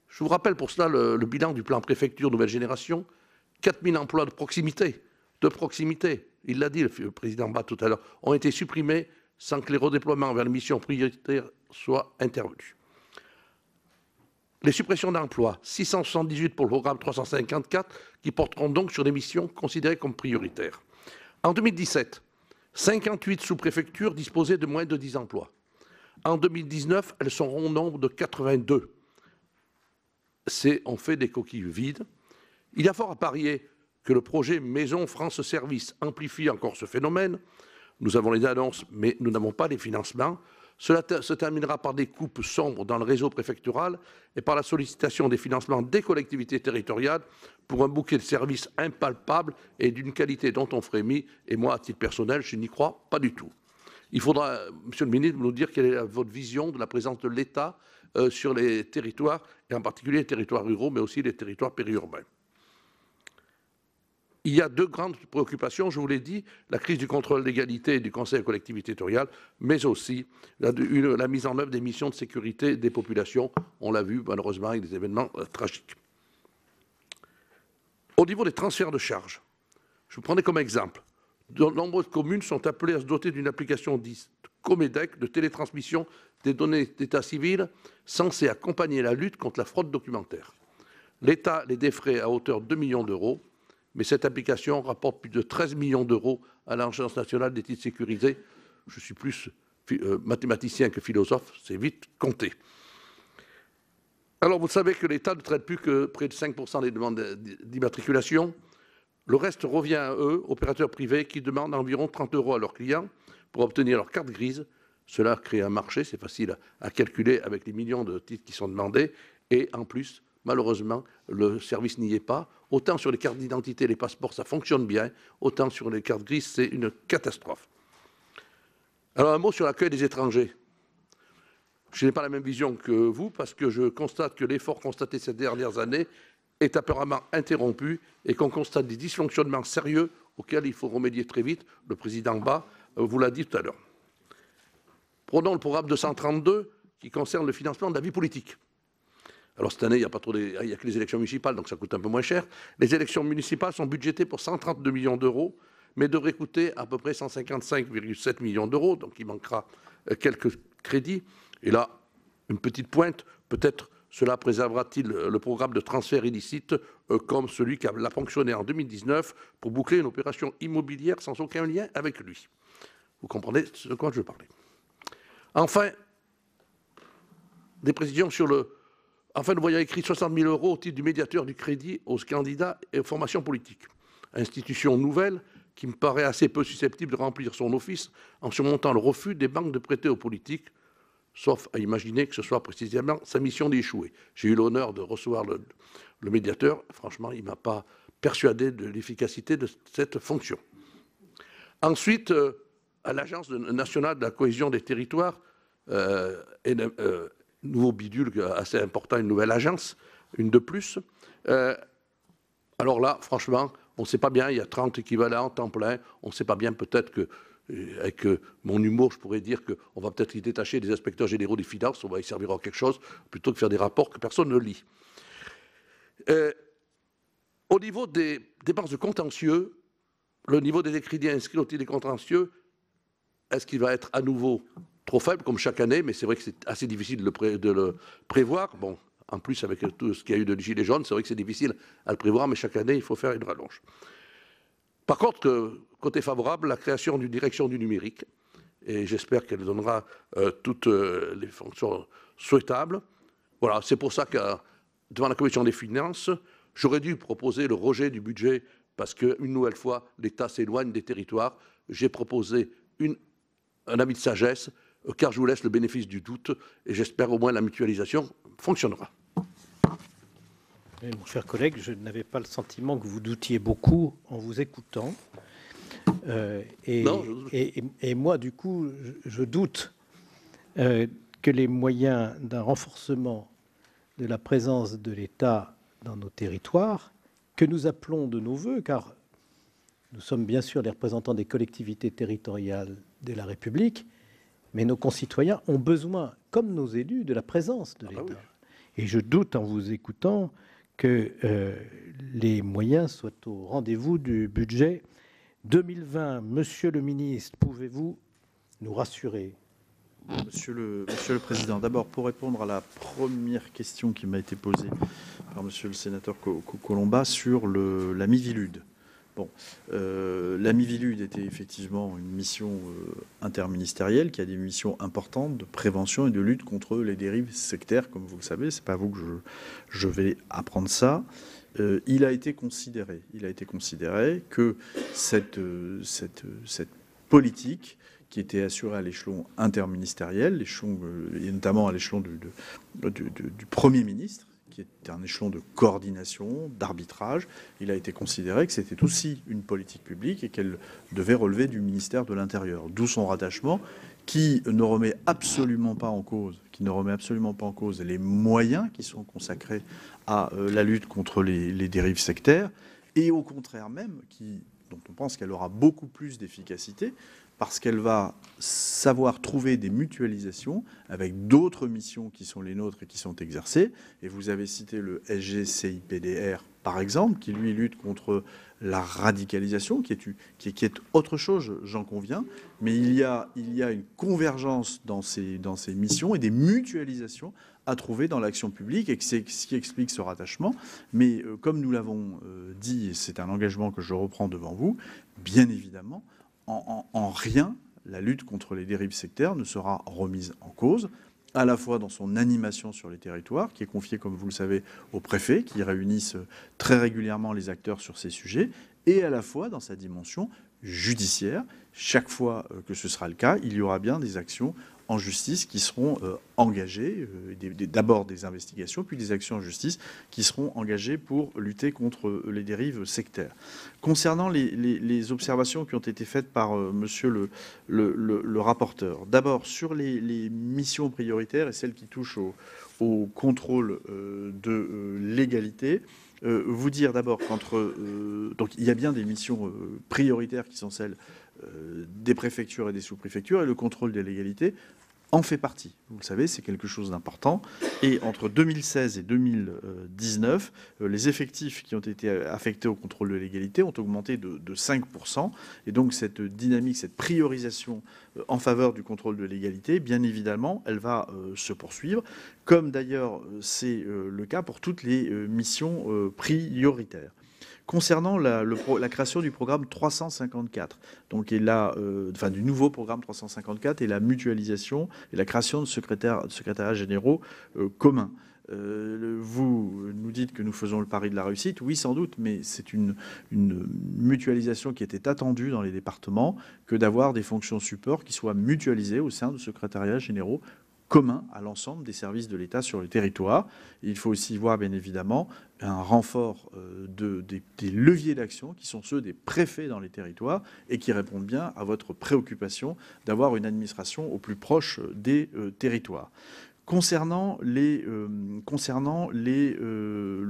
F: Je vous rappelle pour cela le bilan du plan préfecture nouvelle génération, 4000 emplois de proximité, il l'a dit le président Bas tout à l'heure, ont été supprimés sans que les redéploiements vers les missions prioritaires soient intervenus. Les suppressions d'emplois, 678 pour le programme 354, qui porteront donc sur des missions considérées comme prioritaires. En 2017, 58 sous-préfectures disposaient de moins de 10 emplois. En 2019, elles seront au nombre de 82. On fait des coquilles vides. Il y a fort à parier que le projet Maison France Service amplifie encore ce phénomène. Nous avons les annonces, mais nous n'avons pas les financements. Cela se terminera par des coupes sombres dans le réseau préfectoral et par la sollicitation des financements des collectivités territoriales pour un bouquet de services impalpable et d'une qualité dont on frémit. Et moi, à titre personnel, je n'y crois pas du tout. Il faudra, Monsieur le ministre, nous dire quelle est votre vision de la présence de l'État sur les territoires, et en particulier les territoires ruraux, mais aussi les territoires périurbains. Il y a deux grandes préoccupations, je vous l'ai dit, la crise du contrôle d'égalité du Conseil des collectivités territoriales, mais aussi la mise en œuvre des missions de sécurité des populations. On l'a vu malheureusement avec des événements tragiques. Au niveau des transferts de charges, je vous prenais comme exemple, de nombreuses communes sont appelées à se doter d'une application dite Comedec de télétransmission des données d'état civil censée accompagner la lutte contre la fraude documentaire. L'État les défraie à hauteur de 2 millions d'euros. Mais cette application rapporte plus de 13 millions d'euros à l'Agence nationale des titres sécurisés. Je suis plus mathématicien que philosophe, c'est vite compté. Alors, vous savez que l'État ne traite plus que près de 5% des demandes d'immatriculation. Le reste revient à eux, opérateurs privés, qui demandent environ 30 € à leurs clients pour obtenir leur carte grise. Cela crée un marché, c'est facile à calculer avec les millions de titres qui sont demandés. Et en plus, malheureusement, le service n'y est pas. Autant sur les cartes d'identité, les passeports, ça fonctionne bien, autant sur les cartes grises, c'est une catastrophe. Alors un mot sur l'accueil des étrangers. Je n'ai pas la même vision que vous, parce que je constate que l'effort constaté ces dernières années est apparemment interrompu et qu'on constate des dysfonctionnements sérieux auxquels il faut remédier très vite. Le président Bas vous l'a dit tout à l'heure. Prenons le programme 232 qui concerne le financement de la vie politique. Alors cette année, il n'y a que les élections municipales, donc ça coûte un peu moins cher. Les élections municipales sont budgétées pour 132 millions d'euros, mais devraient coûter à peu près 155,7 millions d'euros, donc il manquera quelques crédits. Et là, une petite pointe, peut-être cela préservera-t-il le programme de transfert illicite comme celui qui a fonctionné en 2019 pour boucler une opération immobilière sans aucun lien avec lui. Vous comprenez de quoi je parlais. Enfin, des précisions sur le... Enfin, nous voyons écrit 60 000 € au titre du médiateur du crédit aux candidats et aux formations politiques. Institution nouvelle qui me paraît assez peu susceptible de remplir son office en surmontant le refus des banques de prêter aux politiques, sauf à imaginer que ce soit précisément sa mission d'échouer. J'ai eu l'honneur de recevoir le médiateur. Franchement, il ne m'a pas persuadé de l'efficacité de cette fonction. Ensuite, à l'Agence nationale de la cohésion des territoires, nouveau bidule assez important, une nouvelle agence, une de plus. Alors là, franchement, on ne sait pas bien, il y a 30 équivalents, temps plein, on ne sait pas bien, peut-être que, avec mon humour, je pourrais dire qu'on va peut-être y détacher des inspecteurs généraux des finances, on va y servir à quelque chose, plutôt que faire des rapports que personne ne lit. Au niveau des dépenses de contentieux, le niveau des crédits inscrits au titre des contentieux, est-ce qu'il va être à nouveau trop faible, comme chaque année, mais c'est vrai que c'est assez difficile de le prévoir. Bon, en plus, avec tout ce qu'il y a eu de gilets jaunes, c'est vrai que c'est difficile à le prévoir, mais chaque année, il faut faire une rallonge. Par contre, côté favorable, la création d'une direction du numérique, et j'espère qu'elle donnera toutes les fonctions souhaitables. Voilà, c'est pour ça que, devant la Commission des finances, j'aurais dû proposer le rejet du budget, parce qu'une nouvelle fois, l'État s'éloigne des territoires. J'ai proposé un avis de sagesse, car je vous laisse le bénéfice du doute et j'espère au moins la mutualisation fonctionnera.
B: Mon cher collègue, je n'avais pas le sentiment que vous doutiez beaucoup en vous écoutant. Et moi, du coup, je doute que les moyens d'un renforcement de la présence de l'État dans nos territoires, que nous appelons de nos voeux, car nous sommes bien sûr les représentants des collectivités territoriales de la République, mais nos concitoyens ont besoin comme nos élus, de la présence de l'État. Et je doute, en vous écoutant, que les moyens soient au rendez-vous du budget 2020. Monsieur le ministre, pouvez-vous nous rassurer?
C: Monsieur le Président, d'abord, pour répondre à la première question qui m'a été posée par Monsieur le sénateur Collombat sur la Miviludes. Bon, la Miviludes était effectivement une mission interministérielle qui a des missions importantes de prévention et de lutte contre les dérives sectaires, comme vous le savez. C'est pas à vous que je vais apprendre ça. Il a été considéré que cette politique qui était assurée à l'échelon interministériel, et notamment à l'échelon du Premier ministre, qui est un échelon de coordination, d'arbitrage. Il a été considéré que c'était aussi une politique publique et qu'elle devait relever du ministère de l'Intérieur. D'où son rattachement, qui ne remet absolument pas en cause les moyens qui sont consacrés à la lutte contre les dérives sectaires, et au contraire même, dont on pense qu'elle aura beaucoup plus d'efficacité, parce qu'elle va savoir trouver des mutualisations avec d'autres missions qui sont les nôtres et qui sont exercées. Et vous avez cité le SGCIPDR, par exemple, qui lui lutte contre la radicalisation, qui est autre chose, j'en conviens. Mais il y a une convergence dans ces missions et des mutualisations à trouver dans l'action publique, et c'est ce qui explique ce rattachement. Mais comme nous l'avons dit, et c'est un engagement que je reprends devant vous, bien évidemment, en rien, la lutte contre les dérives sectaires ne sera remise en cause, à la fois dans son animation sur les territoires, qui est confiée, comme vous le savez, aux préfets, qui réunissent très régulièrement les acteurs sur ces sujets, et à la fois dans sa dimension judiciaire. Chaque fois que ce sera le cas, il y aura bien des actions en justice qui seront engagées, d'abord des investigations, puis des actions en justice qui seront engagées pour lutter contre les dérives sectaires. Concernant les observations qui ont été faites par monsieur le rapporteur, d'abord sur les missions prioritaires et celles qui touchent au contrôle de légalité, vous dire d'abord donc il y a bien des missions prioritaires qui sont celles des préfectures et des sous-préfectures, et le contrôle des légalités en fait partie. Vous le savez, c'est quelque chose d'important. Et entre 2016 et 2019, les effectifs qui ont été affectés au contrôle de légalité ont augmenté de 5%. Et donc cette dynamique, cette priorisation en faveur du contrôle de légalité, bien évidemment, elle va se poursuivre, comme d'ailleurs c'est le cas pour toutes les missions prioritaires. Concernant la création du programme 354, donc du nouveau programme 354 et la mutualisation et la création de secrétariats généraux communs. Vous nous dites que nous faisons le pari de la réussite. Oui, sans doute, mais c'est une mutualisation qui était attendue dans les départements, que d'avoir des fonctions support qui soient mutualisées au sein de secrétariats généraux commun à l'ensemble des services de l'État sur le territoire. Il faut aussi voir, bien évidemment, un renfort des leviers d'action qui sont ceux des préfets dans les territoires et qui répondent bien à votre préoccupation d'avoir une administration au plus proche des territoires. Concernant le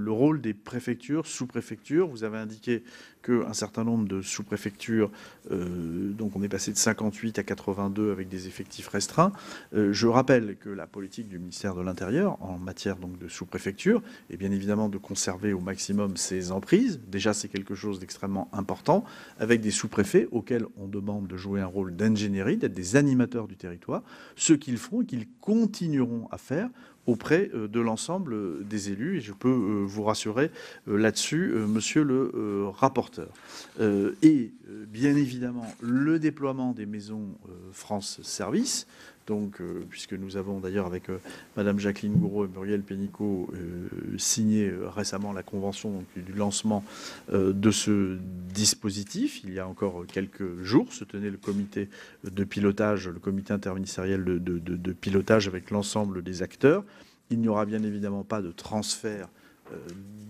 C: rôle des préfectures, sous-préfectures, vous avez indiqué qu'un certain nombre de sous-préfectures, donc on est passé de 58 à 82 avec des effectifs restreints. Je rappelle que la politique du ministère de l'Intérieur en matière donc de sous-préfecture est bien évidemment de conserver au maximum ses emprises. Déjà, c'est quelque chose d'extrêmement important, avec des sous-préfets auxquels on demande de jouer un rôle d'ingénierie, d'être des animateurs du territoire, ce qu'ils feront et qu'ils continueront à faire auprès de l'ensemble des élus. Et je peux vous rassurer là-dessus, monsieur le rapporteur. Et bien évidemment, le déploiement des maisons France Service, donc, puisque nous avons d'ailleurs avec Madame Jacqueline Gouraud et Muriel Pénicaud signé récemment la convention donc, du lancement de ce dispositif. Il y a encore quelques jours se tenait le comité de pilotage, le comité interministériel de pilotage avec l'ensemble des acteurs. Il n'y aura bien évidemment pas de transfert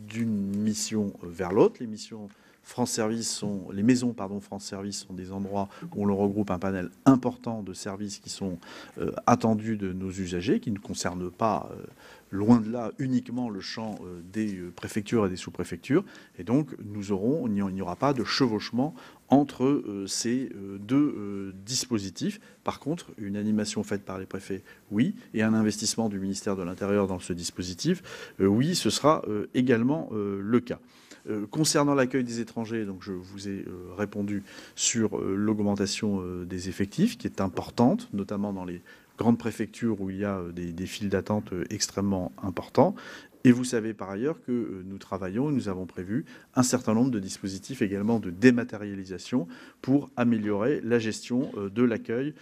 C: d'une mission vers l'autre. Les missions France Service les maisons France Service sont des endroits où l'on regroupe un panel important de services qui sont attendus de nos usagers, qui ne concernent pas, loin de là, uniquement le champ des préfectures et des sous-préfectures. Et donc, il n'y aura pas de chevauchement entre ces deux dispositifs. Par contre, une animation faite par les préfets, oui, et un investissement du ministère de l'Intérieur dans ce dispositif, oui, ce sera également le cas. Concernant l'accueil des étrangers, donc je vous ai répondu sur l'augmentation des effectifs, qui est importante, notamment dans les grandes préfectures où il y a des files d'attente extrêmement importants. Et vous savez par ailleurs que nous travaillons, nous avons prévu un certain nombre de dispositifs également de dématérialisation pour améliorer la gestion de l'accueil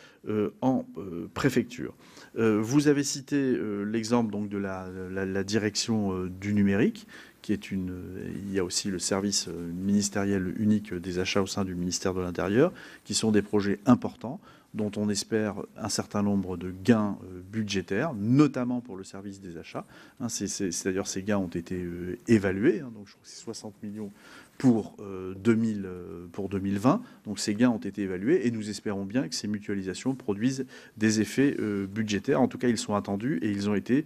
C: en préfecture. Vous avez cité l'exemple donc de la direction du numérique, qui est il y a aussi le service ministériel unique des achats au sein du ministère de l'Intérieur, qui sont des projets importants dont on espère un certain nombre de gains budgétaires, notamment pour le service des achats. C'est-à-dire ces gains ont été évalués, donc je crois que c'est 60 millions pour 2020. Donc ces gains ont été évalués et nous espérons bien que ces mutualisations produisent des effets budgétaires. En tout cas, ils sont attendus et ils ont été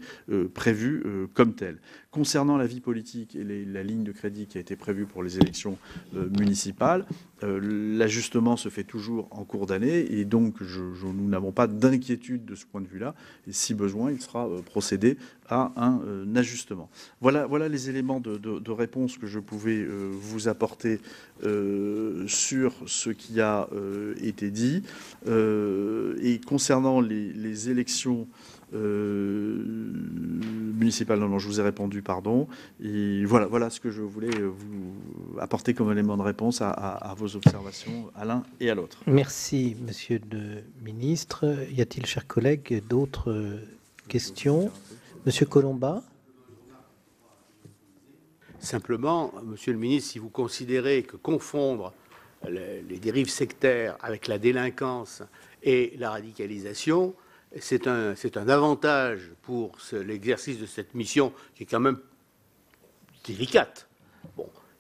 C: prévus comme tels. Concernant la vie politique et la ligne de crédit qui a été prévue pour les élections municipales, l'ajustement se fait toujours en cours d'année et donc nous n'avons pas d'inquiétude de ce point de vue-là. Et si besoin, il sera procédé à un ajustement. Voilà les éléments de réponse que je pouvais vous apporter sur ce qui a été dit. Et concernant les élections municipales, non, je vous ai répondu, pardon. Et voilà ce que je voulais vous apporter comme élément de réponse à vos observations, à l'un et à l'autre.
B: Merci, Monsieur le Ministre. Y a-t-il, chers collègues, d'autres questions? Monsieur Colomba.
E: Simplement, Monsieur le Ministre, si vous considérez que confondre les dérives sectaires avec la délinquance et la radicalisation, c'est un avantage pour l'exercice de cette mission qui est quand même délicate,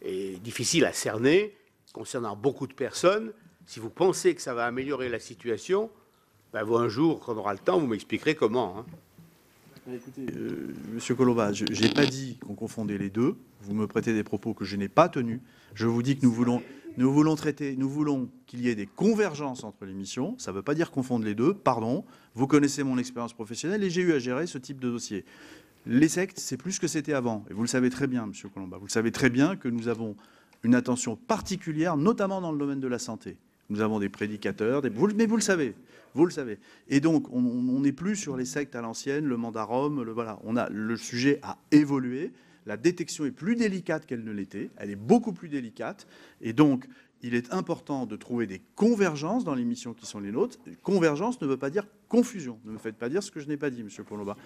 E: et difficile à cerner concernant beaucoup de personnes. Si vous pensez que ça va améliorer la situation, vous, un jour, quand on aura le temps, vous m'expliquerez comment.
C: Écoutez, Monsieur Colomba, je n'ai pas dit qu'on confondait les deux. Vous me prêtez des propos que je n'ai pas tenus. Je vous dis que nous voulons qu'il y ait des convergences entre les missions. Ça ne veut pas dire confondre les deux, pardon. Vous connaissez mon expérience professionnelle et j'ai eu à gérer ce type de dossier. Les sectes, c'est plus que c'était avant. Et vous le savez très bien, Monsieur Colomba. Vous le savez très bien que nous avons une attention particulière, notamment dans le domaine de la santé. Nous avons des prédicateurs, mais vous le savez. Vous le savez. Et donc, on n'est plus sur les sectes à l'ancienne, le mandarum, voilà. Le sujet a évolué. La détection est plus délicate qu'elle ne l'était. Elle est beaucoup plus délicate. Et donc, il est important de trouver des convergences dans les missions qui sont les nôtres. Convergence ne veut pas dire confusion. Ne me faites pas dire ce que je n'ai pas dit, Monsieur Colomba.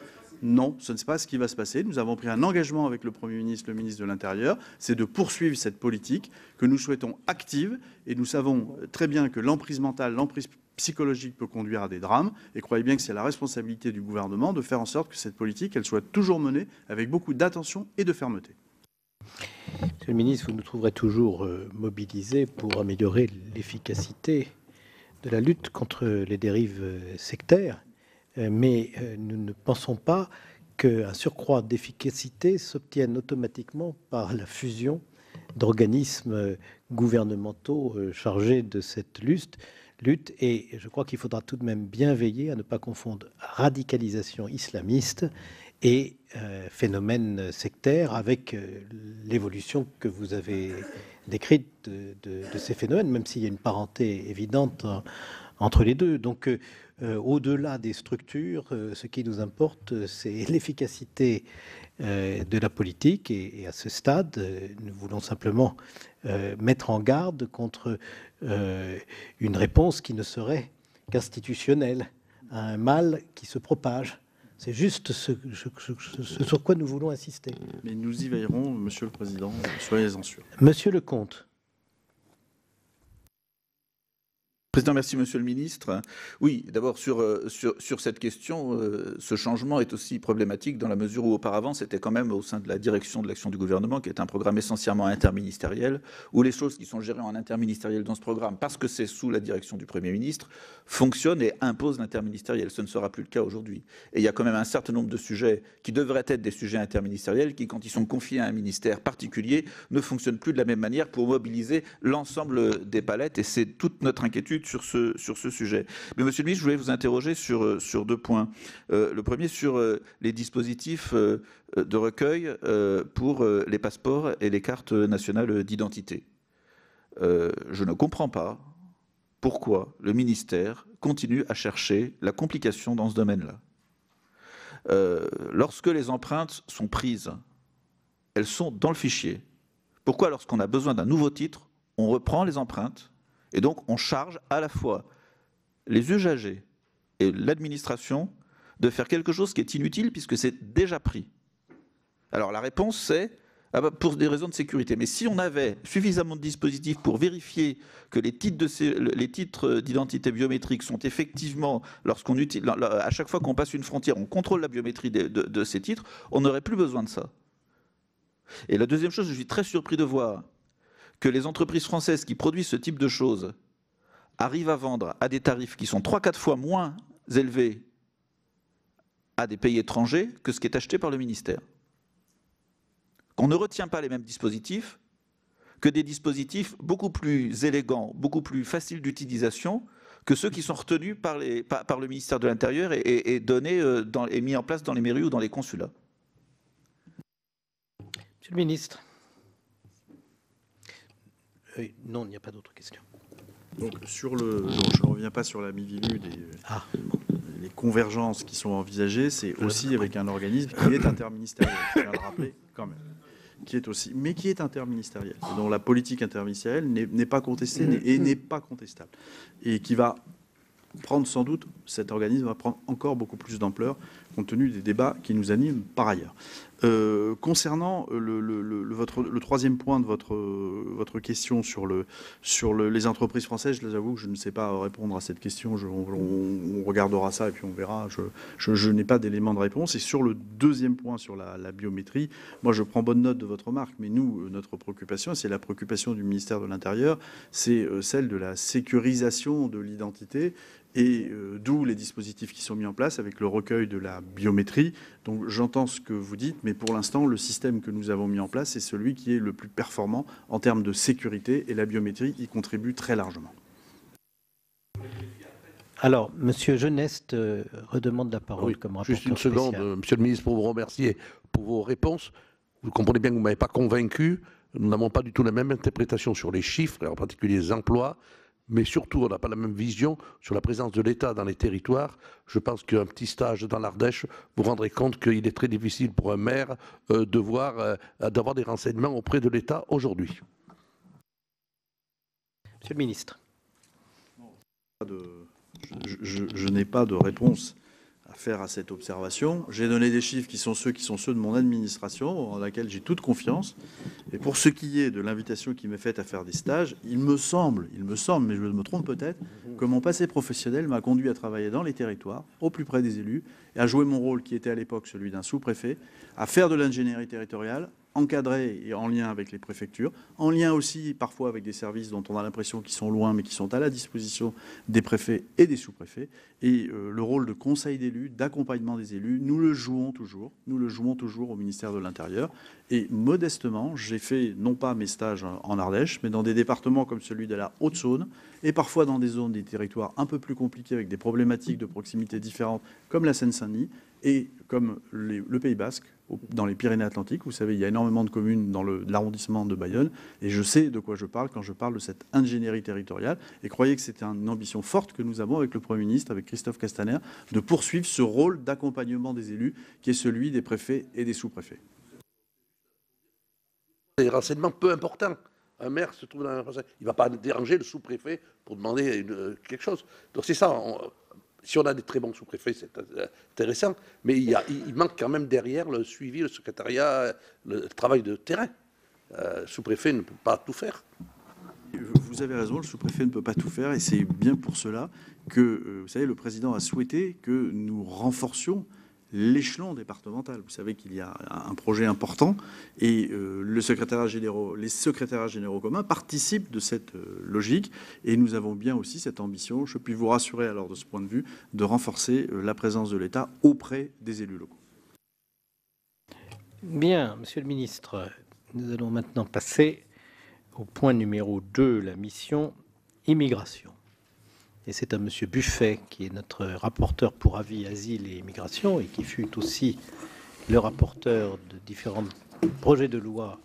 C: Non, ce n'est pas ce qui va se passer. Nous avons pris un engagement avec le Premier ministre, le ministre de l'Intérieur, c'est de poursuivre cette politique que nous souhaitons active. Et nous savons très bien que l'emprise mentale, l'emprise psychologique peut conduire à des drames. Et croyez bien que c'est la responsabilité du gouvernement de faire en sorte que cette politique, elle soit toujours menée avec beaucoup d'attention et de fermeté.
B: Monsieur le ministre, vous nous trouverez toujours mobilisés pour améliorer l'efficacité de la lutte contre les dérives sectaires, mais nous ne pensons pas qu'un surcroît d'efficacité s'obtienne automatiquement par la fusion d'organismes gouvernementaux chargés de cette lutte. Et je crois qu'il faudra tout de même bien veiller à ne pas confondre radicalisation islamiste et phénomène sectaire avec l'évolution que vous avez décrite de ces phénomènes, même s'il y a une parenté évidente entre les deux. Donc, au-delà des structures, ce qui nous importe, c'est l'efficacité de la politique. Et à ce stade, nous voulons simplement mettre en garde contre une réponse qui ne serait qu'institutionnelle à un mal qui se propage. C'est juste ce sur quoi nous voulons insister.
C: Mais nous y veillerons, Monsieur le Président, soyez-en sûr.
B: Monsieur Lecomte.
G: Président, merci Monsieur le Ministre. Oui, d'abord sur cette question, ce changement est aussi problématique dans la mesure où auparavant c'était quand même au sein de la direction de l'action du gouvernement, qui est un programme essentiellement interministériel, où les choses qui sont gérées en interministériel dans ce programme, parce que c'est sous la direction du Premier ministre, fonctionnent et imposent l'interministériel. Ce ne sera plus le cas aujourd'hui. Et il y a quand même un certain nombre de sujets qui devraient être des sujets interministériels, qui quand ils sont confiés à un ministère particulier, ne fonctionnent plus de la même manière pour mobiliser l'ensemble des palettes. Et c'est toute notre inquiétude sur ce sujet. Mais Monsieur le ministre, je voulais vous interroger sur deux points. Le premier sur les dispositifs de recueil pour les passeports et les cartes nationales d'identité. Je ne comprends pas pourquoi le ministère continue à chercher la complication dans ce domaine-là. Lorsque les empreintes sont prises, elles sont dans le fichier. Pourquoi, lorsqu'on a besoin d'un nouveau titre, on reprend les empreintes et donc on charge à la fois les usagers et l'administration de faire quelque chose qui est inutile puisque c'est déjà pris? Alors la réponse c'est pour des raisons de sécurité. Mais si on avait suffisamment de dispositifs pour vérifier que les titres d'identité biométrique sont effectivement, à chaque fois qu'on passe une frontière, on contrôle la biométrie de ces titres, on n'aurait plus besoin de ça. Et la deuxième chose, je suis très surpris de voir que les entreprises françaises qui produisent ce type de choses arrivent à vendre à des tarifs qui sont 3-4 fois moins élevés à des pays étrangers que ce qui est acheté par le ministère. Qu'on ne retient pas les mêmes dispositifs que des dispositifs beaucoup plus élégants, beaucoup plus faciles d'utilisation que ceux qui sont retenus par le ministère de l'Intérieur et donnés et mis en place dans les mairies ou dans les consulats.
B: Monsieur le ministre. Non, il n'y a pas d'autres questions.
C: Donc, je ne reviens pas sur la MIVILU, les convergences qui sont envisagées, c'est aussi avec un organisme qui est interministériel, je tiens à le rappeler quand même, qui est interministériel, dont la politique interministérielle n'est pas contestée et n'est pas contestable, et qui va prendre sans doute, cet organisme va prendre encore beaucoup plus d'ampleur compte tenu des débats qui nous animent par ailleurs. Concernant le troisième point de votre question sur les entreprises françaises, je l'avoue que je ne sais pas répondre à cette question. On regardera ça et puis on verra. Je n'ai pas d'éléments de réponse. Et sur le deuxième point, sur la biométrie, moi je prends bonne note de votre remarque, mais nous, notre préoccupation, c'est la préoccupation du ministère de l'Intérieur, c'est celle de la sécurisation de l'identité. Et d'où les dispositifs qui sont mis en place avec le recueil de la biométrie. Donc j'entends ce que vous dites, mais pour l'instant, le système que nous avons mis en place est celui qui est le plus performant en termes de sécurité, et la biométrie y contribue très largement.
B: Alors, Monsieur Geneste redemande la parole comme rapporteur
F: spécial. Juste une seconde, Monsieur le ministre, pour vous remercier pour vos réponses. Vous comprenez bien que vous ne m'avez pas convaincu. Nous n'avons pas du tout la même interprétation sur les chiffres, et en particulier les emplois. Mais surtout, on n'a pas la même vision sur la présence de l'État dans les territoires. Je pense qu'un petit stage dans l'Ardèche, vous rendrez compte qu'il est très difficile pour un maire d'avoir des renseignements auprès de l'État aujourd'hui.
B: Monsieur le ministre.
C: Je n'ai pas de réponse à faire à cette observation. J'ai donné des chiffres qui sont ceux de mon administration, en laquelle j'ai toute confiance. Et pour ce qui est de l'invitation qui m'est faite à faire des stages, il me semble, mais je me trompe peut-être, que mon passé professionnel m'a conduit à travailler dans les territoires, au plus près des élus, et à jouer mon rôle qui était à l'époque celui d'un sous-préfet, à faire de l'ingénierie territoriale, encadré et en lien avec les préfectures, en lien aussi parfois avec des services dont on a l'impression qu'ils sont loin, mais qui sont à la disposition des préfets et des sous-préfets. Et le rôle de conseil d'élus, d'accompagnement des élus, nous le jouons toujours au ministère de l'Intérieur. Et modestement, j'ai fait non pas mes stages en Ardèche, mais dans des départements comme celui de la Haute-Saône, et parfois dans des zones, des territoires un peu plus compliqués, avec des problématiques de proximité différentes, comme la Seine-Saint-Denis, et comme le Pays Basque, dans les Pyrénées-Atlantiques. Vous savez, il y a énormément de communes dans l'arrondissement de Bayonne, et je sais de quoi je parle quand je parle de cette ingénierie territoriale. Et croyez que c'est une ambition forte que nous avons avec le Premier ministre, avec Christophe Castaner, de poursuivre ce rôle d'accompagnement des élus, qui est celui des préfets et des sous-préfets.
F: Des renseignements peu importants. Un maire se trouve dans un renseignement. Il ne va pas déranger le sous-préfet pour demander quelque chose. Donc c'est ça. Si on a des très bons sous-préfets, c'est intéressant, mais il manque quand même derrière le suivi, le secrétariat, le travail de terrain. Le sous-préfet ne peut pas tout faire.
C: vous avez raison, le sous-préfet ne peut pas tout faire et c'est bien pour cela que, vous savez, le président a souhaité que nous renforcions l'échelon départemental. Vous savez qu'il y a un projet important et les secrétariats généraux communs participent de cette logique et nous avons bien aussi cette ambition, je puis vous rassurer alors de ce point de vue, de renforcer la présence de l'État auprès des élus locaux.
B: Bien, Monsieur le Ministre, nous allons maintenant passer au point numéro 2, la mission immigration. Et c'est à Monsieur Buffet, qui est notre rapporteur pour avis asile et immigration, et qui fut aussi le rapporteur de différents projets de loi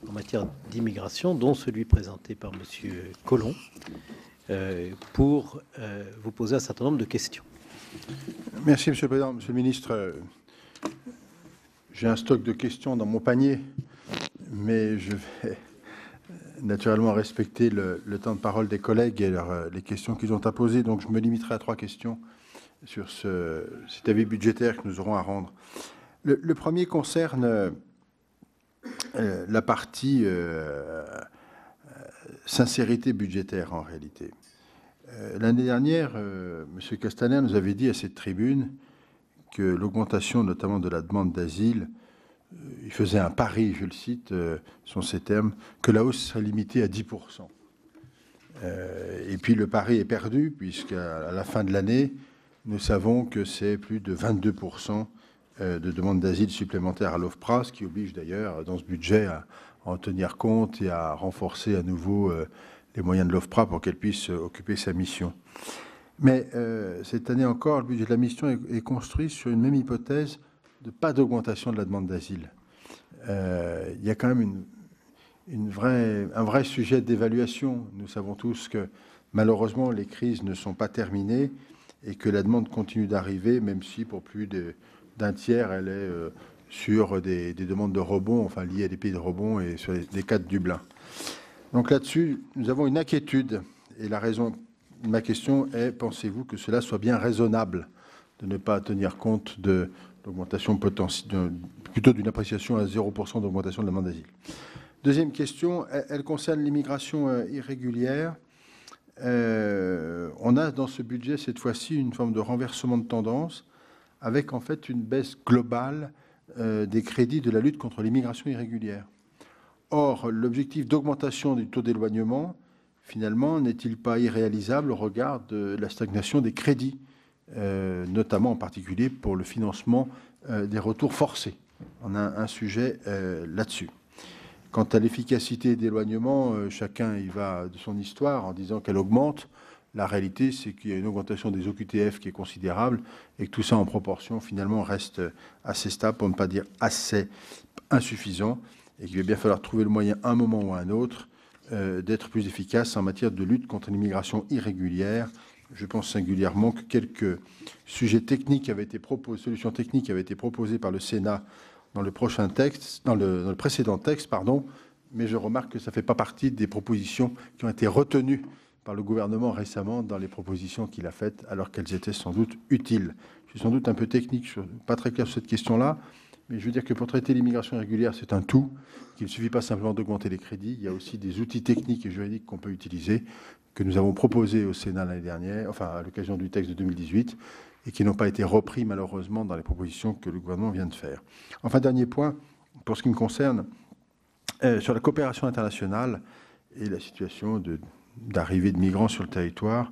B: en matière d'immigration, dont celui présenté par Monsieur Collomb, pour vous poser un certain nombre de questions.
H: Merci, Monsieur le Président. Monsieur le Ministre, j'ai un stock de questions dans mon panier, mais je vais naturellement respecter le temps de parole des collègues et les questions qu'ils ont à poser. Donc, je me limiterai à 3 questions sur cet avis budgétaire que nous aurons à rendre. Le premier concerne la partie sincérité budgétaire, en réalité. L'année dernière, M. Castaner nous avait dit à cette tribune que l'augmentation, notamment de la demande d'asile, il faisait un pari, je le cite, sont ces termes, que la hausse serait limitée à 10%. Et puis le pari est perdu, puisqu'à la fin de l'année, nous savons que c'est plus de 22% de demandes d'asile supplémentaires à l'OFPRA, ce qui oblige d'ailleurs, dans ce budget, à en tenir compte et à renforcer à nouveau les moyens de l'OFPRA pour qu'elle puisse occuper sa mission. Mais cette année encore, le budget de la mission est construit sur une même hypothèse de pas d'augmentation de la demande d'asile. Il y a quand même un vrai sujet d'évaluation. Nous savons tous que malheureusement les crises ne sont pas terminées et que la demande continue d'arriver, même si pour plus d'un tiers elle est sur des demandes de rebond, enfin liées à des pays de rebond et sur des cas de Dublin. Donc là-dessus, nous avons une inquiétude et la raison de ma question est, pensez-vous que cela soit bien raisonnable de ne pas tenir compte de l'augmentation potentielle, plutôt d'une appréciation à 0% d'augmentation de la demande d'asile. Deuxième question, elle concerne l'immigration irrégulière. On a dans ce budget, cette fois-ci, une forme de renversement de tendance, avec en fait une baisse globale des crédits de la lutte contre l'immigration irrégulière. Or, l'objectif d'augmentation du taux d'éloignement, finalement, n'est-il pas irréalisable au regard de la stagnation des crédits, notamment en particulier pour le financement des retours forcés? On a un sujet là-dessus. Quant à l'efficacité d'éloignement, chacun y va de son histoire en disant qu'elle augmente. La réalité, c'est qu'il y a une augmentation des OQTF qui est considérable et que tout ça en proportion, finalement, reste assez stable, pour ne pas dire assez insuffisant, et qu'il va bien falloir trouver le moyen, à un moment ou à un autre, d'être plus efficace en matière de lutte contre l'immigration irrégulière. Je pense singulièrement que quelques sujets techniques avaient été proposés, solutions techniques avaient été proposées par le Sénat dans le prochain texte, dans le précédent texte, pardon, mais je remarque que ça ne fait pas partie des propositions qui ont été retenues par le gouvernement récemment dans les propositions qu'il a faites, alors qu'elles étaient sans doute utiles. Je suis sans doute un peu technique, pas très clair sur cette question-là, mais je veux dire que pour traiter l'immigration irrégulière, c'est un tout, qu'il ne suffit pas simplement d'augmenter les crédits, il y a aussi des outils techniques et juridiques qu'on peut utiliser, que nous avons proposés au Sénat l'année dernière, enfin à l'occasion du texte de 2018, et qui n'ont pas été repris malheureusement dans les propositions que le gouvernement vient de faire. Enfin, dernier point, pour ce qui me concerne, sur la coopération internationale et la situation d'arrivée de migrants sur le territoire,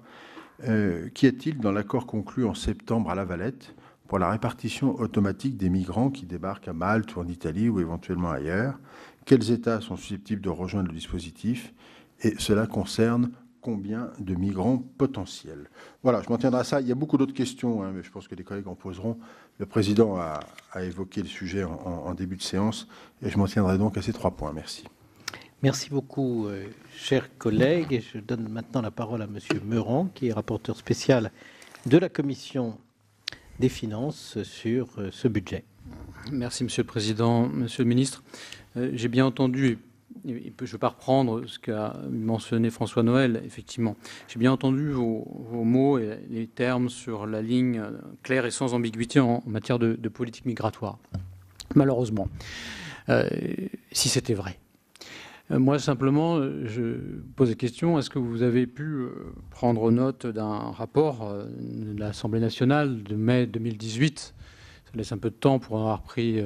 H: qu'y a-t-il dans l'accord conclu en septembre à La Valette pour la répartition automatique des migrants qui débarquent à Malte ou en Italie ou éventuellement ailleurs? Quels États sont susceptibles de rejoindre le dispositif? Et cela concerne combien de migrants potentiels? Voilà, je m'en tiendrai à ça. Il y a beaucoup d'autres questions, mais je pense que les collègues en poseront. Le Président a évoqué le sujet en début de séance, et je m'en tiendrai donc à ces 3 points. Merci.
B: Merci beaucoup, chers collègues. Et je donne maintenant la parole à Monsieur Meurant, qui est rapporteur spécial de la Commission des Finances sur ce budget.
I: Merci, Monsieur le Président. Monsieur le Ministre, j'ai bien entendu, je ne vais pas reprendre ce qu'a mentionné François Noël, effectivement. J'ai bien entendu vos mots et les termes sur la ligne claire et sans ambiguïté en matière de politique migratoire. Malheureusement, si c'était vrai. Moi, simplement, je pose la question, est-ce que vous avez pu prendre note d'un rapport de l'Assemblée nationale de mai 2018 ? Ça laisse un peu de temps pour en avoir pris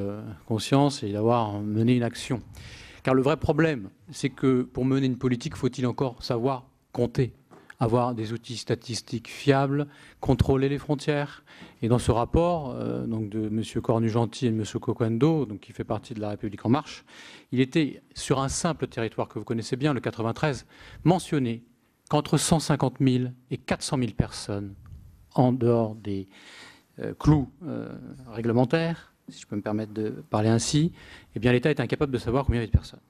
I: conscience et d'avoir mené une action. Car le vrai problème, c'est que pour mener une politique, faut-il encore savoir compter, avoir des outils statistiques fiables, contrôler les frontières. Et dans ce rapport donc de M. Cornu-Gentil et de M. Coquando, donc qui fait partie de La République En Marche, il était sur un simple territoire que vous connaissez bien, le 93, mentionné qu'entre 150 000 et 400 000 personnes, en dehors des clous réglementaires, si je peux me permettre de parler ainsi, eh bien l'État est incapable de savoir combien il y a de personnes.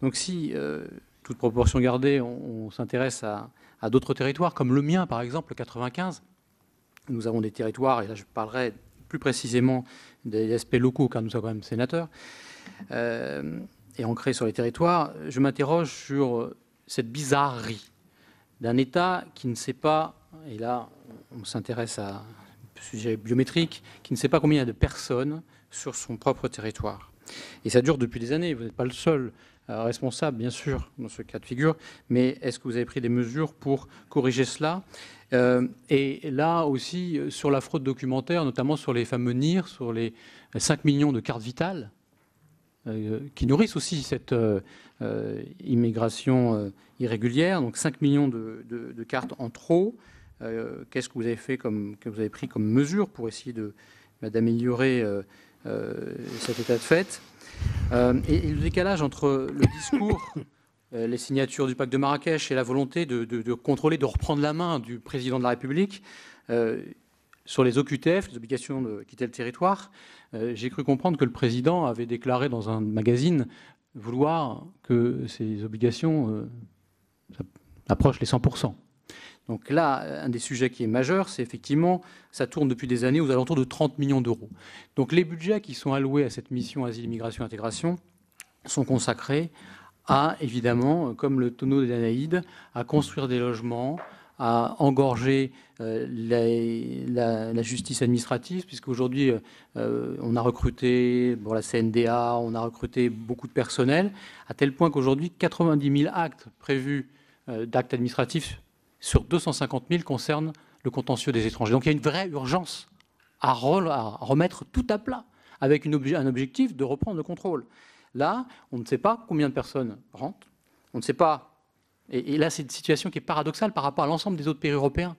I: Donc si, toute proportion gardée, on s'intéresse à d'autres territoires, comme le mien par exemple, le 95, nous avons des territoires, et là je parlerai plus précisément des aspects locaux, car nous sommes quand même sénateurs, et ancrés sur les territoires, je m'interroge sur cette bizarrerie d'un État qui ne sait pas, et là on s'intéresse à un sujet biométrique, qui ne sait pas combien il y a de personnes sur son propre territoire. Et ça dure depuis des années, vous n'êtes pas le seul responsable, bien sûr, dans ce cas de figure, mais est-ce que vous avez pris des mesures pour corriger cela ? Et là aussi, sur la fraude documentaire, notamment sur les fameux NIR, sur les 5 millions de cartes vitales, qui nourrissent aussi cette immigration irrégulière, donc 5 millions de cartes en trop. Qu'est-ce que vous avez fait que vous avez pris comme mesure pour essayer d'améliorer cet état de fait ? Et le décalage entre le discours, les signatures du pacte de Marrakech et la volonté de contrôler, de reprendre la main du président de la République sur les OQTF, les obligations de quitter le territoire, j'ai cru comprendre que le président avait déclaré dans un magazine vouloir que ces obligations approchent les 100%. Donc là, un des sujets qui est majeur, c'est effectivement, ça tourne depuis des années aux alentours de 30 millions d'euros. Donc les budgets qui sont alloués à cette mission Asile, Immigration, Intégration sont consacrés à, évidemment, comme le tonneau des Danaïdes, à construire des logements, à engorger la justice administrative, puisqu'aujourd'hui, on a recruté pour la CNDA, on a recruté beaucoup de personnel, à tel point qu'aujourd'hui, 90 000 actes prévus d'actes administratifs sur 250 000 concernent le contentieux des étrangers. Donc il y a une vraie urgence à remettre tout à plat, avec un objectif de reprendre le contrôle. Là, on ne sait pas combien de personnes rentrent, on ne sait pas. Et là, c'est une situation qui est paradoxale par rapport à l'ensemble des autres pays européens.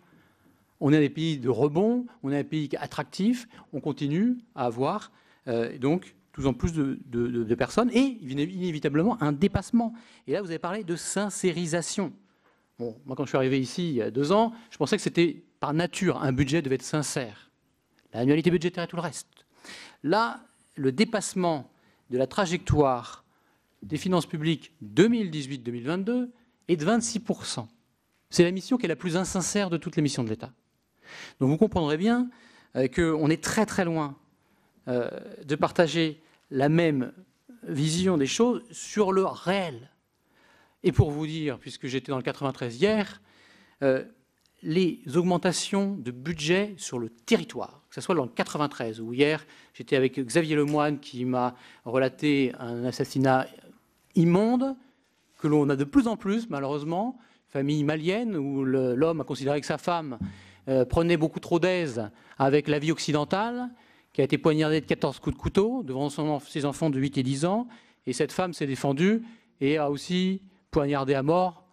I: On est des pays de rebond, on est un pays attractif, on continue à avoir donc plus en plus de personnes et inévitablement un dépassement. Et là, vous avez parlé de sincérisation. Bon, moi, quand je suis arrivé ici il y a 2 ans, je pensais que c'était par nature, un budget devait être sincère. L'annualité budgétaire et tout le reste. Là, le dépassement de la trajectoire des finances publiques 2018-2022 est de 26%. C'est la mission qui est la plus insincère de toutes les missions de l'État. Donc vous comprendrez bien qu'on est très très loin de partager la même vision des choses sur le réel. Et pour vous dire, puisque j'étais dans le 93 hier, les augmentations de budget sur le territoire, que ce soit dans le 93, où hier j'étais avec Xavier Lemoine qui m'a relaté un assassinat immonde, que l'on a de plus en plus, malheureusement, famille malienne, où l'homme a considéré que sa femme prenait beaucoup trop d'aise avec la vie occidentale, qui a été poignardée de 14 coups de couteau devant ses enfants de 8 et 10 ans, et cette femme s'est défendue et a aussi poignardé à mort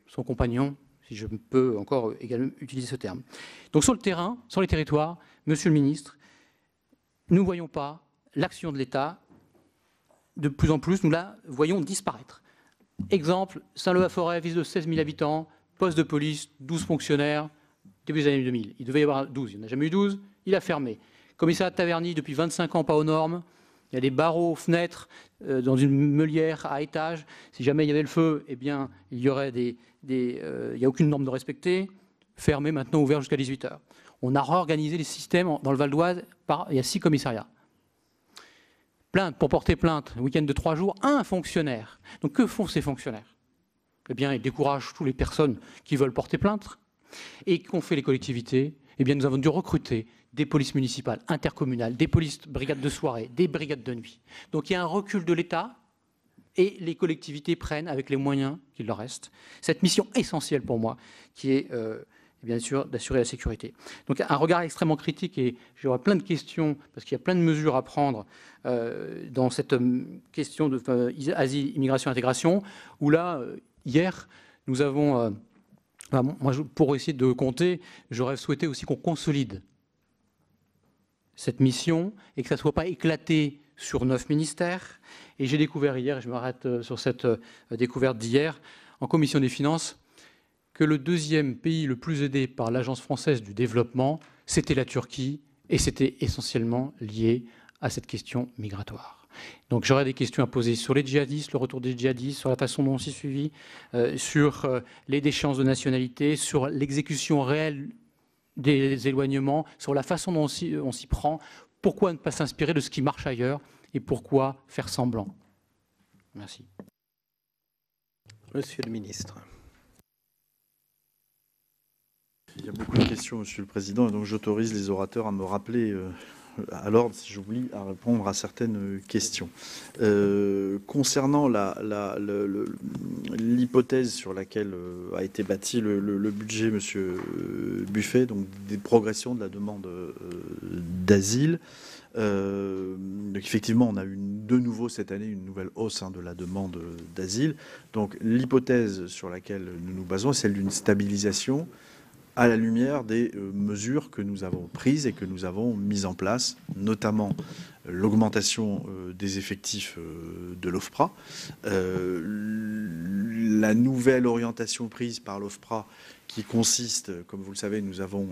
I: son compagnon, si je peux encore également utiliser ce terme. Donc sur le terrain, sur les territoires, Monsieur le Ministre, nous ne voyons pas l'action de l'État, de plus en plus, nous la voyons disparaître. Exemple, Saint-Leu-à-Forêt, ville de 16 000 habitants, poste de police, 12 fonctionnaires, début des années 2000. Il devait y avoir 12, il n'y en a jamais eu 12, il a fermé. Commissariat de Taverny, depuis 25 ans, pas aux normes. Il y a des barreaux, fenêtres, dans une meulière à étage. Si jamais il y avait le feu, eh bien, il y aurait il n'y a aucune norme de respecter. Fermé, maintenant ouvert jusqu'à 18h. On a réorganisé les systèmes dans le Val d'Oise. Il y a 6 commissariats. Plainte, pour porter plainte, un week-end de 3 jours, un fonctionnaire. Donc que font ces fonctionnaires? Eh bien, ils découragent toutes les personnes qui veulent porter plainte. Et qu'ont fait les collectivités? Eh bien, nous avons dû recruter des polices municipales, intercommunales, des polices brigades de soirée, des brigades de nuit. Donc il y a un recul de l'État et les collectivités prennent avec les moyens qu'il leur reste cette mission essentielle pour moi, qui est bien sûr d'assurer la sécurité. Donc un regard extrêmement critique, et j'aurai plein de questions, parce qu'il y a plein de mesures à prendre dans cette question de asile, immigration, intégration, où là, hier, nous avons... moi, pour essayer de compter, j'aurais souhaité aussi qu'on consolide cette mission et que ça ne soit pas éclaté sur 9 ministères. Et j'ai découvert hier, et je m'arrête sur cette découverte d'hier, en commission des finances, que le deuxième pays le plus aidé par l'Agence française du développement, c'était la Turquie, et c'était essentiellement lié à cette question migratoire. Donc j'aurais des questions à poser sur les djihadistes, le retour des djihadistes, sur la façon dont on s'y suivi, sur les déchéances de nationalité, sur l'exécution réelle des éloignements, sur la façon dont on s'y prend, pourquoi ne pas s'inspirer de ce qui marche ailleurs et pourquoi faire semblant. Merci.
B: Monsieur le ministre.
C: Il y a beaucoup de questions, Monsieur le Président, et donc j'autorise les orateurs à me rappeler à l'ordre, si j'oublie, à répondre à certaines questions. Concernant l'hypothèse sur laquelle a été bâti le budget, Monsieur Buffet, donc des progressions de la demande d'asile, donc effectivement, on a eu de nouveau cette année une nouvelle hausse de la demande d'asile. Donc l'hypothèse sur laquelle nous nous basons, c'est celle d'une stabilisation à la lumière des mesures que nous avons prises et que nous avons mises en place, notamment l'augmentation des effectifs de l'OFPRA, la nouvelle orientation prise par l'OFPRA qui consiste, comme vous le savez, nous avons,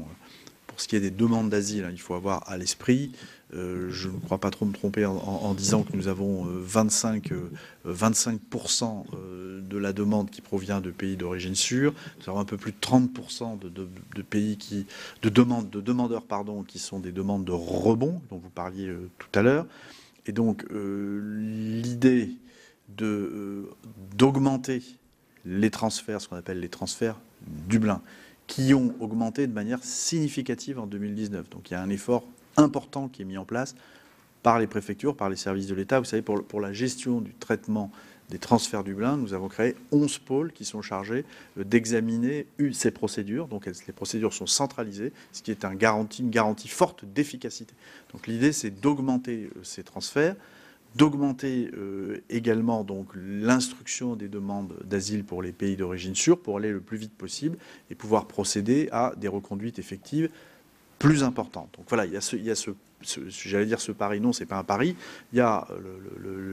C: pour ce qui est des demandes d'asile, il faut avoir à l'esprit, je ne crois pas trop me tromper en disant que nous avons 25% de la demande qui provient de pays d'origine sûre. Nous avons un peu plus de 30% de pays de demandeurs qui sont des demandes de rebond, dont vous parliez tout à l'heure. Et donc l'idée d'augmenter les transferts, ce qu'on appelle les transferts Dublin, qui ont augmenté de manière significative en 2019. Donc il y a un effort important qui est mis en place par les préfectures, par les services de l'État. Vous savez, pour la gestion du traitement des transferts Dublin, nous avons créé 11 pôles qui sont chargés d'examiner ces procédures. Donc les procédures sont centralisées, ce qui est une garantie forte d'efficacité. Donc l'idée, c'est d'augmenter ces transferts, d'augmenter également donc l'instruction des demandes d'asile pour les pays d'origine sûre pour aller le plus vite possible et pouvoir procéder à des reconduites effectives plus importantes. Donc voilà, il y a j'allais dire ce pari, non, c'est pas un pari. Il y a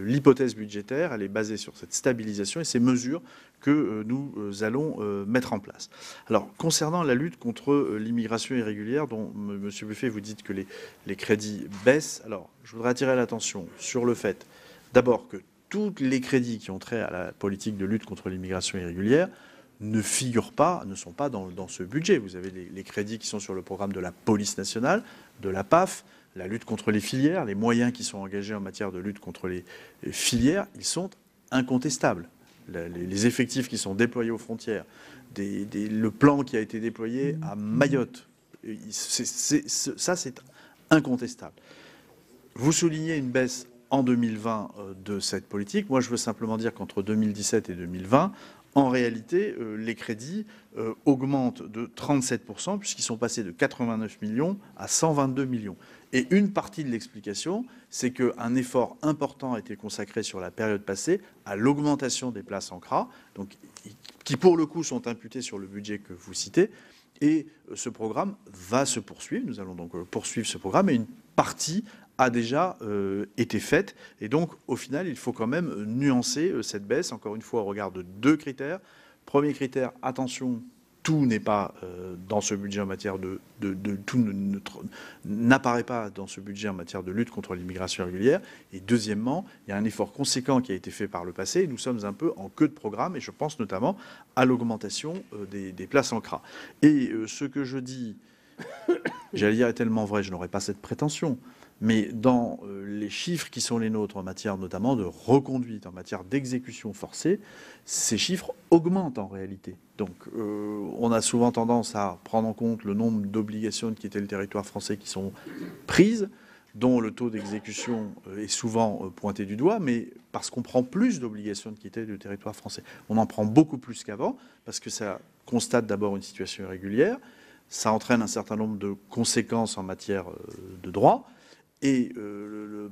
C: l'hypothèse budgétaire, elle est basée sur cette stabilisation et ces mesures que nous allons mettre en place. Alors, concernant la lutte contre l'immigration irrégulière, dont M. Buffet, vous dites que les crédits baissent, alors je voudrais attirer l'attention sur le fait, d'abord, que tous les crédits qui ont trait à la politique de lutte contre l'immigration irrégulière ne sont pas dans ce budget. Vous avez les crédits qui sont sur le programme de la police nationale, de la PAF, la lutte contre les filières, les moyens qui sont engagés en matière de lutte contre les filières, ils sont incontestables. Les effectifs qui sont déployés aux frontières, le plan qui a été déployé à Mayotte, ça c'est incontestable. Vous soulignez une baisse en 2020 de cette politique. Moi, je veux simplement dire qu'entre 2017 et 2020, en réalité, les crédits augmentent de 37%, puisqu'ils sont passés de 89 millions à 122 millions. Et une partie de l'explication, c'est qu'un effort important a été consacré sur la période passée à l'augmentation des places en CRA, donc, qui pour le coup sont imputées sur le budget que vous citez. Et ce programme va se poursuivre. Nous allons donc poursuivre ce programme. Et une partie a déjà été faite. Et donc, au final, il faut quand même nuancer cette baisse, encore une fois, au regard de deux critères. Premier critère, attention, tout n'est pas dans ce budget en matière tout n'apparaît pas dans ce budget en matière de lutte contre l'immigration irrégulière. Et deuxièmement, il y a un effort conséquent qui a été fait par le passé. Et nous sommes un peu en queue de programme, et je pense notamment à l'augmentation des places en CRA. Et ce que je dis, j'allais dire, est tellement vrai, je n'aurais pas cette prétention. Mais dans les chiffres qui sont les nôtres en matière notamment de reconduite, en matière d'exécution forcée, ces chiffres augmentent en réalité. Donc on a souvent tendance à prendre en compte le nombre d'obligations de quitter le territoire français qui sont prises. dont le taux d'exécution est souvent pointé du doigt, mais parce qu'on prend plus d'obligations de quitter le territoire français. On en prend beaucoup plus qu'avant, parce que ça constate d'abord une situation irrégulière, ça entraîne un certain nombre de conséquences en matière de droit, et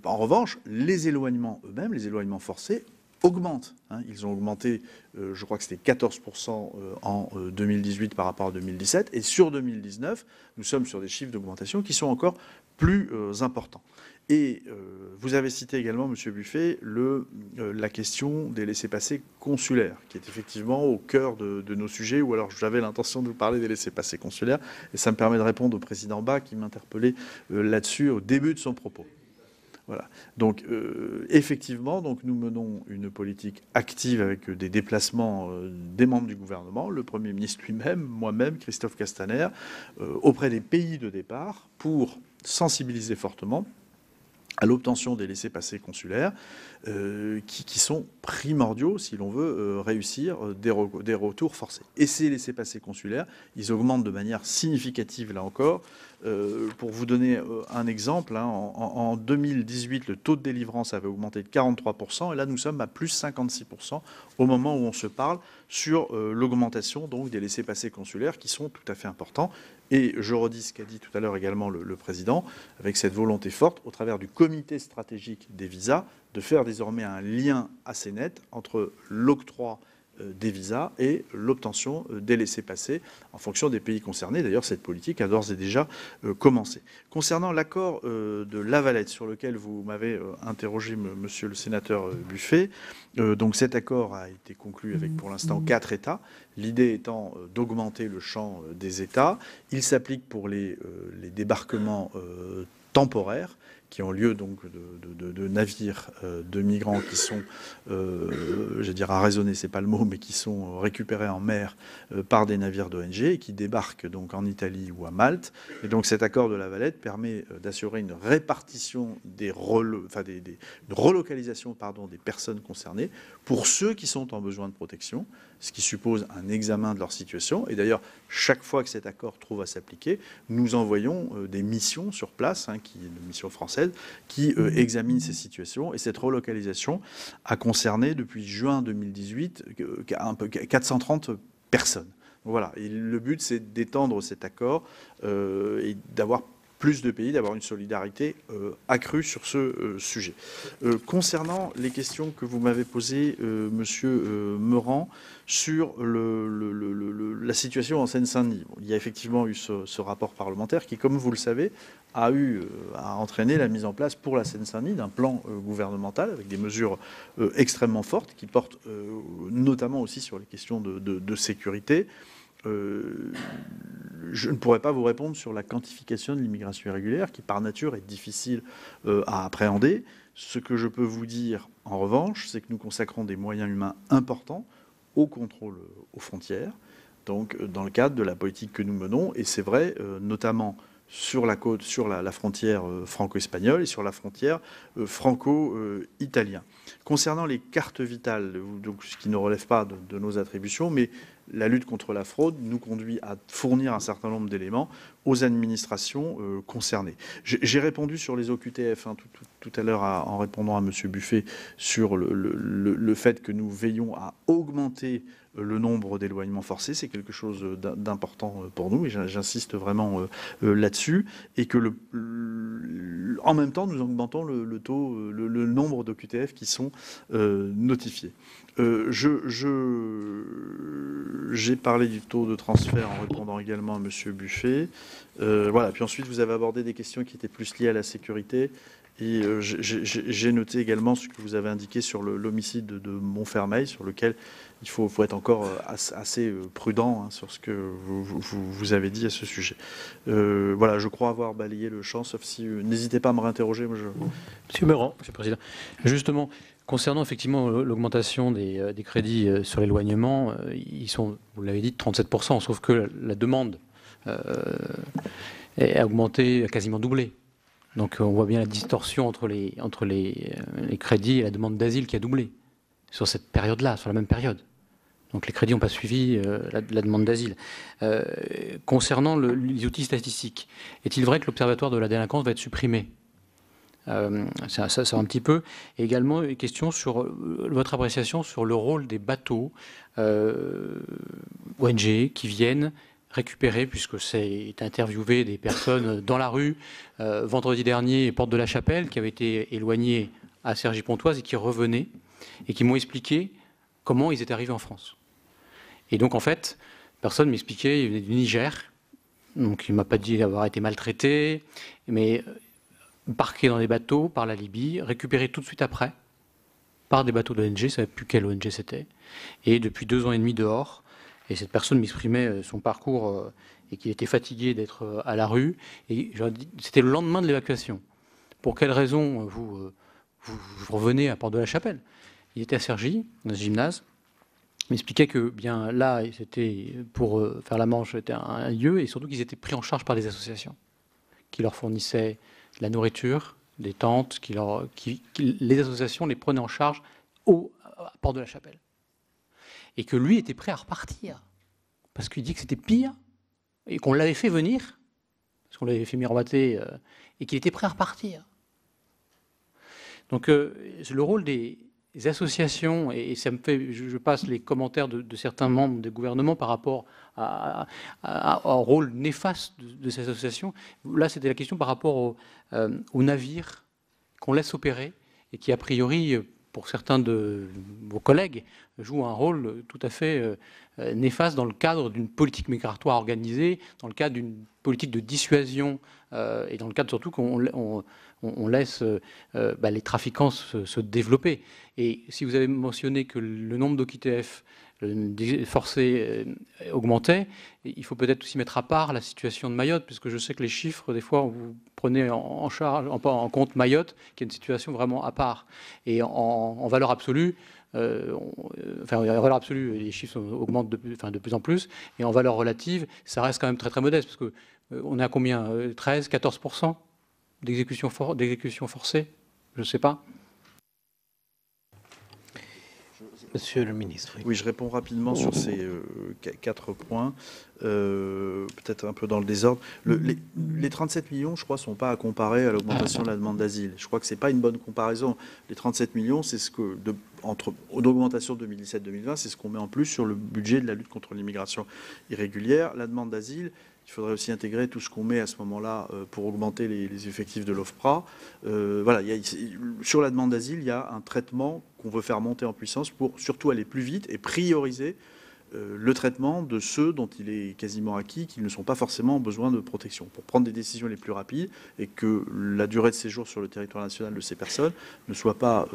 C: en revanche, les éloignements eux-mêmes, les éloignements forcés, augmentent. Ils ont augmenté, je crois que c'était 14% en 2018 par rapport à 2017, et sur 2019, nous sommes sur des chiffres d'augmentation qui sont encore plus importants. Et vous avez cité également, Monsieur Buffet, la question des laissez-passer consulaires, qui est effectivement au cœur de nos sujets, ou alors j'avais l'intention de vous parler des laissez-passer consulaires, et ça me permet de répondre au président Bas qui m'interpellait là-dessus au début de son propos. Voilà. Donc, effectivement, nous menons une politique active avec des déplacements des membres du gouvernement, le Premier ministre lui-même, moi-même, Christophe Castaner, auprès des pays de départ pour sensibiliser fortement à l'obtention des laissez-passer consulaires qui sont primordiaux si l'on veut réussir des retours forcés. Et ces laissez-passer consulaires, ils augmentent de manière significative, là encore. Pour vous donner un exemple, en 2018, le taux de délivrance avait augmenté de 43%, et là nous sommes à plus 56% au moment où on se parle sur l'augmentation donc des laissez-passer consulaires qui sont tout à fait importants. Et je redis ce qu'a dit tout à l'heure également le président, avec cette volonté forte, au travers du comité stratégique des visas, de faire désormais un lien assez net entre l'octroi des visas et l'obtention des laissez-passer en fonction des pays concernés. D'ailleurs, cette politique a d'ores et déjà commencé. Concernant l'accord de La Valette, sur lequel vous m'avez interrogé, monsieur le sénateur Buffet, donc cet accord a été conclu avec pour l'instant 4 États, l'idée étant d'augmenter le champ des États. Il s'applique pour les débarquements temporaires qui ont lieu donc de navires de migrants qui sont, je vais dire arraisonnés, c'est pas le mot, mais qui sont récupérés en mer par des navires d'ONG et qui débarquent donc en Italie ou à Malte. Et donc cet accord de La Valette permet d'assurer une répartition une relocalisation des personnes concernées pour ceux qui sont en besoin de protection, ce qui suppose un examen de leur situation. Et d'ailleurs, chaque fois que cet accord trouve à s'appliquer, nous envoyons des missions sur place, qui est une mission française, qui examine ces situations. Et cette relocalisation a concerné, depuis juin 2018, 430 personnes. Voilà. Et le but, c'est d'étendre cet accord et d'avoir plus de pays, d'avoir une solidarité accrue sur ce sujet. Concernant les questions que vous m'avez posées, Monsieur Meurant, sur la situation en Seine-Saint-Denis. Il y a effectivement eu ce rapport parlementaire qui, comme vous le savez, a entraîné la mise en place pour la Seine-Saint-Denis d'un plan gouvernemental avec des mesures extrêmement fortes qui portent notamment aussi sur les questions de sécurité. Je ne pourrais pas vous répondre sur la quantification de l'immigration irrégulière qui, par nature, est difficile à appréhender. Ce que je peux vous dire, en revanche, c'est que nous consacrons des moyens humains importants au contrôle aux frontières, donc dans le cadre de la politique que nous menons, et c'est vrai, notamment sur la côte, sur la frontière franco-espagnole et sur la frontière franco-italienne. Concernant les cartes vitales, donc ce qui ne relève pas de nos attributions, mais la lutte contre la fraude nous conduit à fournir un certain nombre d'éléments aux administrations concernées. J'ai répondu sur les OQTF tout à l'heure en répondant à M. Buffet sur le fait que nous veillons à augmenter le nombre d'éloignements forcés. C'est quelque chose d'important pour nous et j'insiste vraiment là-dessus. Et que en même temps, nous augmentons le nombre d'OQTF qui sont notifiés. J'ai parlé du taux de transfert en répondant également à M. Buffet. Voilà. Puis ensuite, vous avez abordé des questions qui étaient plus liées à la sécurité. Et j'ai noté également ce que vous avez indiqué sur l'homicide de Montfermeil, sur lequel il faut être encore assez prudent sur ce que vous avez dit à ce sujet. Voilà, je crois avoir balayé le champ, sauf si... N'hésitez pas à me réinterroger.
I: Monsieur Meurant, Monsieur le Président. Justement, concernant effectivement l'augmentation des crédits sur l'éloignement, ils sont, vous l'avez dit, de 37%, sauf que la demande a augmenté, a quasiment doublé. Donc on voit bien la distorsion entre les crédits et la demande d'asile qui a doublé sur cette période-là, sur la même période. Donc les crédits n'ont pas suivi la demande d'asile. Concernant les outils statistiques, est-il vrai que l'Observatoire de la délinquance va être supprimé ? Ça sort un petit peu. Et également une question sur votre appréciation sur le rôle des bateaux ONG qui viennent récupérer, puisque c'est interviewé des personnes dans la rue vendredi dernier, porte de la Chapelle, qui avaient été éloignées à Cergy-Pontoise et qui revenaient et qui m'ont expliqué comment ils étaient arrivés en France. Et donc en fait, personne m'expliquait, il venait du Niger, donc il ne m'a pas dit avoir été maltraité, mais parqué dans des bateaux par la Libye, récupéré tout de suite après par des bateaux d'ONG, je ne savais plus quelle ONG c'était, et depuis 2 ans et demi dehors. Et cette personne m'exprimait son parcours et qu'il était fatigué d'être à la rue. Et c'était le lendemain de l'évacuation. Pour quelle raison vous revenez à Porte de la Chapelle? Il était à Cergy, dans ce gymnase. Il m'expliquait que bien là, c'était pour faire la Manche, c'était un lieu, et surtout qu'ils étaient pris en charge par des associations qui leur fournissaient de la nourriture, des tentes, les associations les prenaient en charge à Porte de la Chapelle. Et que lui était prêt à repartir, parce qu'il dit que c'était pire, et qu'on l'avait fait venir, parce qu'on l'avait fait miroiter, et qu'il était prêt à repartir. Donc le rôle des associations, et ça me fait, je passe les commentaires de certains membres des gouvernements par rapport au rôle néfaste de ces associations. Là, c'était la question par rapport aux navires qu'on laisse opérer, et qui, a priori, pour certains de vos collègues, joue un rôle tout à fait néfaste dans le cadre d'une politique migratoire organisée, dans le cadre d'une politique de dissuasion, et dans le cadre surtout qu'on laisse les trafiquants se développer. Et si vous avez mentionné que le nombre d'OQTF forcés augmentait, il faut peut-être aussi mettre à part la situation de Mayotte, puisque je sais que les chiffres, des fois, vous prenez en compte Mayotte, qui est une situation vraiment à part. Et en valeur absolue, en valeur absolue, les chiffres augmentent de plus en plus, et en valeur relative, ça reste quand même très très modeste, parce que on est à combien 13-14% d'exécution forcée? Je ne sais pas.
B: Monsieur le ministre.
C: Oui, je réponds rapidement sur ces 4 points, peut-être un peu dans le désordre. Les 37 millions, je crois, ne sont pas à comparer à l'augmentation de la demande d'asile. Je crois que ce n'est pas une bonne comparaison. Les 37 millions, c'est ce que, entre l'augmentation 2017-2020, c'est ce qu'on met en plus sur le budget de la lutte contre l'immigration irrégulière. La demande d'asile, il faudrait aussi intégrer tout ce qu'on met à ce moment-là pour augmenter les effectifs de l'OFPRA. Voilà, sur la demande d'asile, il y a un traitement qu'on veut faire monter en puissance pour surtout aller plus vite et prioriser le traitement de ceux dont il est quasiment acquis qu'ils ne sont pas forcément en besoin de protection, pour prendre des décisions les plus rapides et que la durée de séjour sur le territoire national de ces personnes ne soit pas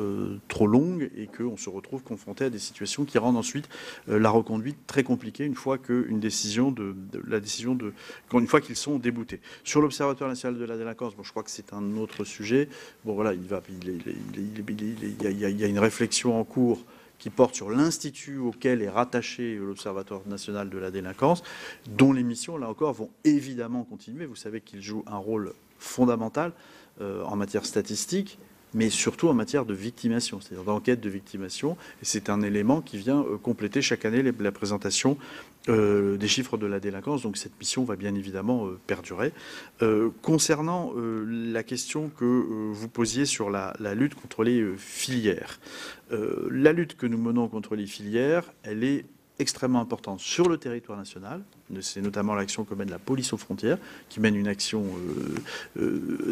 C: trop longue et qu'on se retrouve confronté à des situations qui rendent ensuite la reconduite très compliquée une fois qu'une décision une fois qu'ils sont déboutés. Sur l'Observatoire national de la délinquance, bon, je crois que c'est un autre sujet. Bon voilà, il y a une réflexion en cours qui porte sur l'institut auquel est rattaché l'Observatoire national de la délinquance, dont les missions, là encore, vont évidemment continuer. Vous savez qu'il joue un rôle fondamental en matière statistique, mais surtout en matière de victimation, c'est-à-dire d'enquête de victimation. Et c'est un élément qui vient compléter chaque année la présentation des chiffres de la délinquance. Donc cette mission va bien évidemment perdurer. Concernant la question que vous posiez sur la lutte contre les filières, la lutte que nous menons contre les filières, elle est extrêmement importante sur le territoire national. C'est notamment l'action que mène la police aux frontières, qui mène une action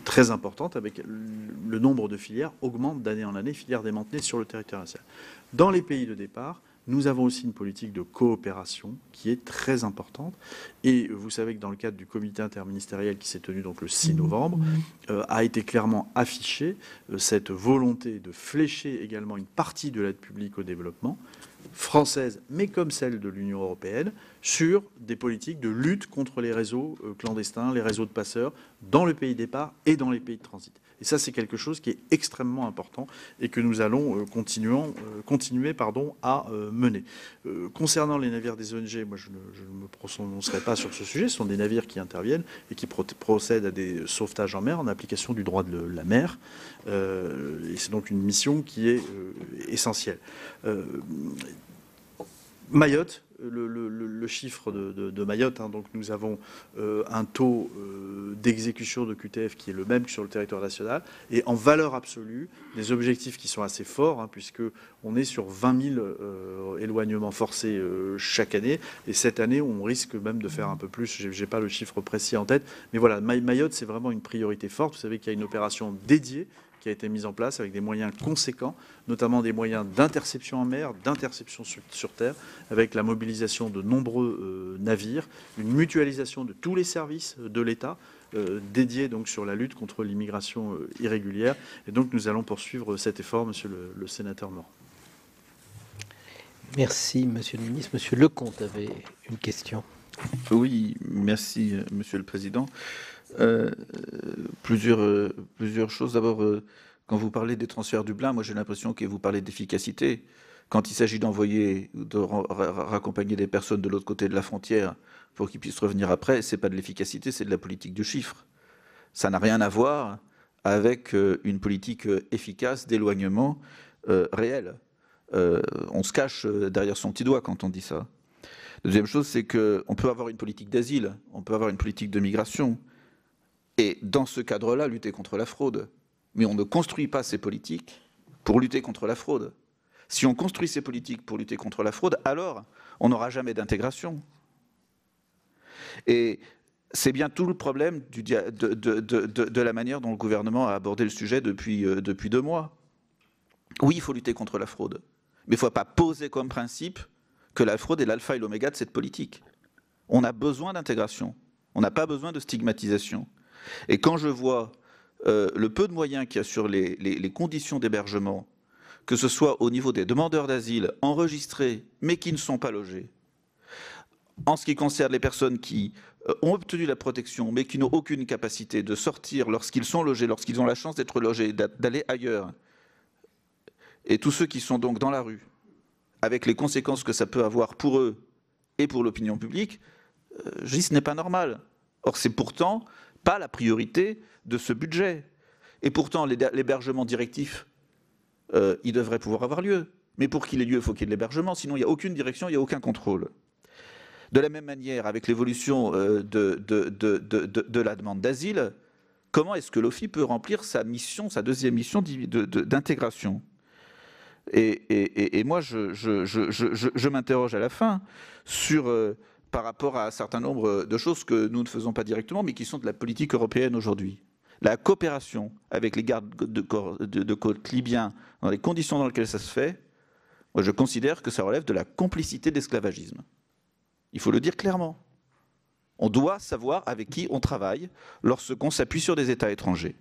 C: très importante, avec le nombre de filières augmente d'année en année, filières démantelées sur le territoire national. Dans les pays de départ, nous avons aussi une politique de coopération qui est très importante. Et vous savez que dans le cadre du comité interministériel qui s'est tenu donc le 6 novembre, a été clairement affichée cette volonté de flécher également une partie de l'aide publique au développement française, mais comme celle de l'Union européenne, sur des politiques de lutte contre les réseaux clandestins, les réseaux de passeurs, dans le pays de départ et dans les pays de transit. Et ça, c'est quelque chose qui est extrêmement important et que nous allons continuer à mener. Concernant les navires des ONG, moi, je ne me prononcerai pas sur ce sujet. Ce sont des navires qui interviennent et qui procèdent à des sauvetages en mer en application du droit de la mer. Et c'est donc une mission qui est essentielle. Mayotte, le chiffre de Mayotte. Donc nous avons un taux d'exécution de QTF qui est le même que sur le territoire national, et en valeur absolue, des objectifs qui sont assez forts, puisque on est sur 20 000 éloignements forcés chaque année, et cette année, on risque même de faire un peu plus. Je n'ai pas le chiffre précis en tête, mais voilà, Mayotte, c'est vraiment une priorité forte. Vous savez qu'il y a une opération dédiée qui a été mise en place avec des moyens conséquents, notamment des moyens d'interception en mer, d'interception sur terre, avec la mobilisation de nombreux navires, une mutualisation de tous les services de l'État dédiés donc sur la lutte contre l'immigration irrégulière. Et donc nous allons poursuivre cet effort, monsieur le sénateur Morand.
B: Merci, monsieur le ministre. Monsieur Lecomte avait une question.
G: Oui, merci, monsieur le président. Plusieurs choses. D'abord, quand vous parlez des transferts Dublin, moi j'ai l'impression que vous parlez d'efficacité. Quand il s'agit d'envoyer, de raccompagner des personnes de l'autre côté de la frontière pour qu'ils puissent revenir après, c'est pas de l'efficacité, c'est de la politique du chiffre. Ça n'a rien à voir avec une politique efficace d'éloignement réel. On se cache derrière son petit doigt quand on dit ça. Deuxième chose, c'est qu'on peut avoir une politique d'asile, on peut avoir une politique de migration, et dans ce cadre-là, lutter contre la fraude. Mais on ne construit pas ces politiques pour lutter contre la fraude. Si on construit ces politiques pour lutter contre la fraude, alors on n'aura jamais d'intégration. Et c'est bien tout le problème de la manière dont le gouvernement a abordé le sujet depuis 2 mois. Oui, il faut lutter contre la fraude, mais il ne faut pas poser comme principe que la fraude est l'alpha et l'oméga de cette politique. On a besoin d'intégration, on n'a pas besoin de stigmatisation. Et quand je vois le peu de moyens qu'il y a sur les conditions d'hébergement, que ce soit au niveau des demandeurs d'asile enregistrés mais qui ne sont pas logés, en ce qui concerne les personnes qui ont obtenu la protection mais qui n'ont aucune capacité de sortir lorsqu'ils sont logés, lorsqu'ils ont la chance d'être logés, d'aller ailleurs, et tous ceux qui sont donc dans la rue, avec les conséquences que ça peut avoir pour eux et pour l'opinion publique, je dis ce n'est pas normal. Or, c'est pourtant pas la priorité de ce budget. Et pourtant, l'hébergement directif, il devrait pouvoir avoir lieu. Mais pour qu'il ait lieu, il faut qu'il y ait de l'hébergement. Sinon, il n'y a aucune direction, il n'y a aucun contrôle. De la même manière, avec l'évolution de la demande d'asile, comment est-ce que l'OFII peut remplir sa mission, sa deuxième mission d'intégration ? Et moi, je m'interroge à la fin sur... par rapport à un certain nombre de choses que nous ne faisons pas directement, mais qui sont de la politique européenne aujourd'hui. La coopération avec les gardes de côte libyens, dans les conditions dans lesquelles ça se fait, moi je considère que ça relève de la complicité d'esclavagisme. Il faut le dire clairement. On doit savoir avec qui on travaille lorsqu'on s'appuie sur des États étrangers.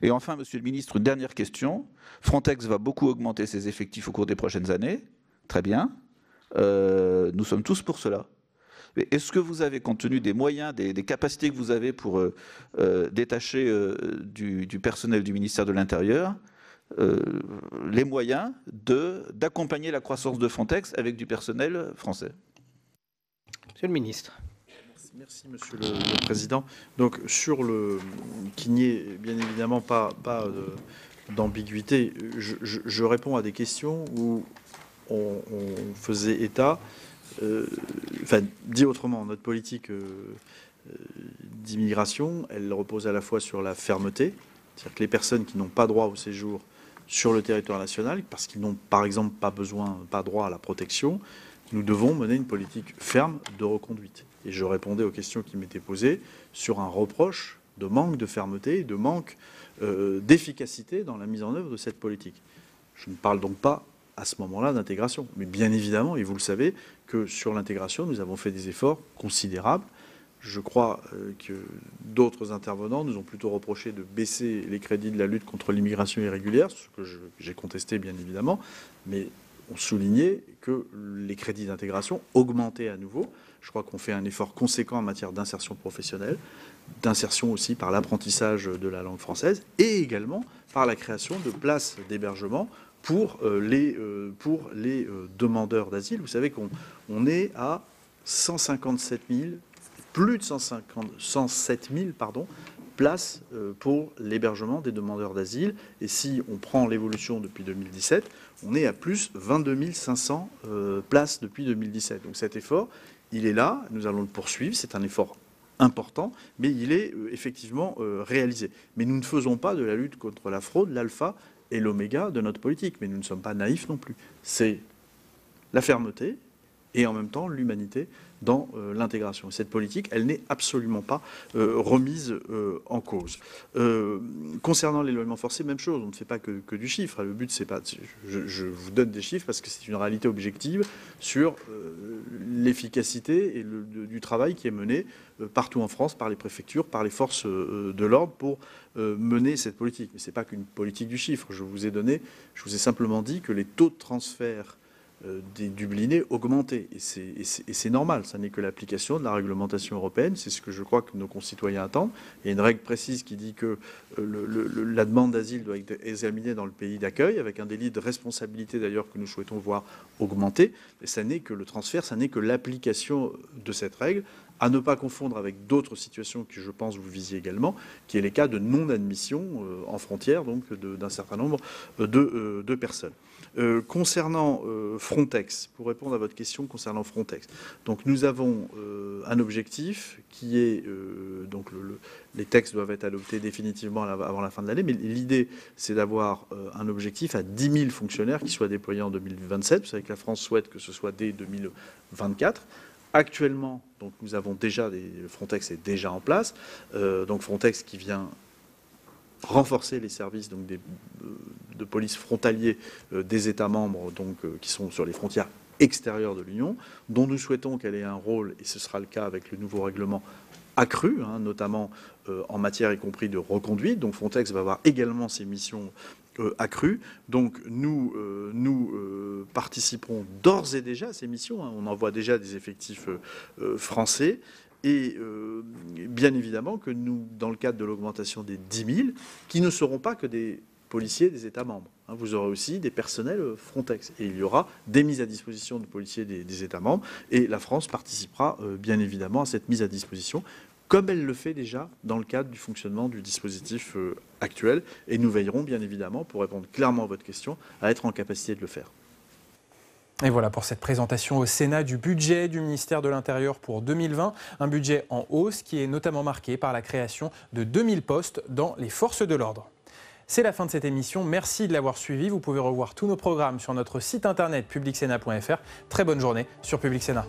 G: Et enfin, monsieur le ministre, une dernière question. Frontex va beaucoup augmenter ses effectifs au cours des prochaines années. Très bien. Nous sommes tous pour cela. Mais est-ce que vous avez, compte tenu des moyens, des capacités que vous avez pour détacher du personnel du ministère de l'Intérieur, les moyens d'accompagner la croissance de Frontex avec du personnel français?
B: Monsieur le ministre.
C: Merci, monsieur le président. Donc, qu'il n'y ait bien évidemment pas d'ambiguïté, je réponds à des questions où on faisait état. Dit autrement, notre politique d'immigration, elle repose à la fois sur la fermeté, c'est-à-dire que les personnes qui n'ont pas droit au séjour sur le territoire national, parce qu'ils n'ont par exemple pas droit à la protection, nous devons mener une politique ferme de reconduite. Et je répondais aux questions qui m'étaient posées sur un reproche de manque de fermeté, de manque d'efficacité dans la mise en œuvre de cette politique. Je ne parle donc pas à ce moment-là d'intégration. Mais bien évidemment, et vous le savez, que sur l'intégration, nous avons fait des efforts considérables. Je crois que d'autres intervenants nous ont plutôt reproché de baisser les crédits de la lutte contre l'immigration irrégulière, ce que j'ai contesté bien évidemment, mais on soulignait que les crédits d'intégration augmentaient à nouveau. Je crois qu'on fait un effort conséquent en matière d'insertion professionnelle, d'insertion aussi par l'apprentissage de la langue française et également par la création de places d'hébergement pour les demandeurs d'asile. Vous savez qu'on est à 157 000, plus de 107 000 place pour l'hébergement des demandeurs d'asile. Et si on prend l'évolution depuis 2017, on est à plus 22 500 places depuis 2017. Donc cet effort, il est là, nous allons le poursuivre, c'est un effort important, mais il est effectivement réalisé. Mais nous ne faisons pas de la lutte contre la fraude l'alpha et l'oméga de notre politique, mais nous ne sommes pas naïfs non plus. C'est la fermeté et en même temps l'humanité dans l'intégration. Cette politique, elle n'est absolument pas remise en cause. Concernant l'éloignement forcé, même chose, on ne fait pas que du chiffre. Le but, c'est pas... Je vous donne des chiffres parce que c'est une réalité objective sur l'efficacité et du travail qui est mené partout en France par les préfectures, par les forces de l'ordre pour mener cette politique. Mais ce n'est pas qu'une politique du chiffre. Je vous ai simplement dit que les taux de transfert des Dublinés augmenter. Et c'est normal, ça n'est que l'application de la réglementation européenne, c'est ce que je crois que nos concitoyens attendent. Il y a une règle précise qui dit que la demande d'asile doit être examinée dans le pays d'accueil, avec un délit de responsabilité d'ailleurs que nous souhaitons voir augmenter. Et ça n'est que le transfert, ça n'est que l'application de cette règle, à ne pas confondre avec d'autres situations que je pense vous visiez également, qui est les cas de non-admission en frontière, donc d'un certain nombre de personnes. Concernant Frontex, pour répondre à votre question concernant Frontex, donc nous avons un objectif qui est, donc les textes doivent être adoptés définitivement avant la fin de l'année, mais l'idée c'est d'avoir un objectif à 10 000 fonctionnaires qui soient déployés en 2027. Vous savez que la France souhaite que ce soit dès 2024. Actuellement, donc nous avons déjà Frontex est déjà en place, donc Frontex qui vient renforcer les services donc de police frontaliers des États membres donc qui sont sur les frontières extérieures de l'Union, dont nous souhaitons qu'elle ait un rôle, et ce sera le cas avec le nouveau règlement, accru, notamment en matière y compris de reconduite. Donc Frontex va avoir également ses missions accrues. Donc nous participerons d'ores et déjà à ces missions. On envoie déjà des effectifs français. Et bien évidemment que nous, dans le cadre de l'augmentation des 10 000, qui ne seront pas que des policiers des États membres. Vous aurez aussi des personnels Frontex. Et il y aura des mises à disposition de policiers des États membres. Et la France participera bien évidemment à cette mise à disposition, comme elle le fait déjà dans le cadre du fonctionnement du dispositif actuel. Et nous veillerons bien évidemment, pour répondre clairement à votre question, à être en capacité de le faire.
A: Et voilà pour cette présentation au Sénat du budget du ministère de l'Intérieur pour 2020. Un budget en hausse qui est notamment marqué par la création de 2000 postes dans les forces de l'ordre. C'est la fin de cette émission. Merci de l'avoir suivi. Vous pouvez revoir tous nos programmes sur notre site internet publicsénat.fr. Très bonne journée sur Public Sénat.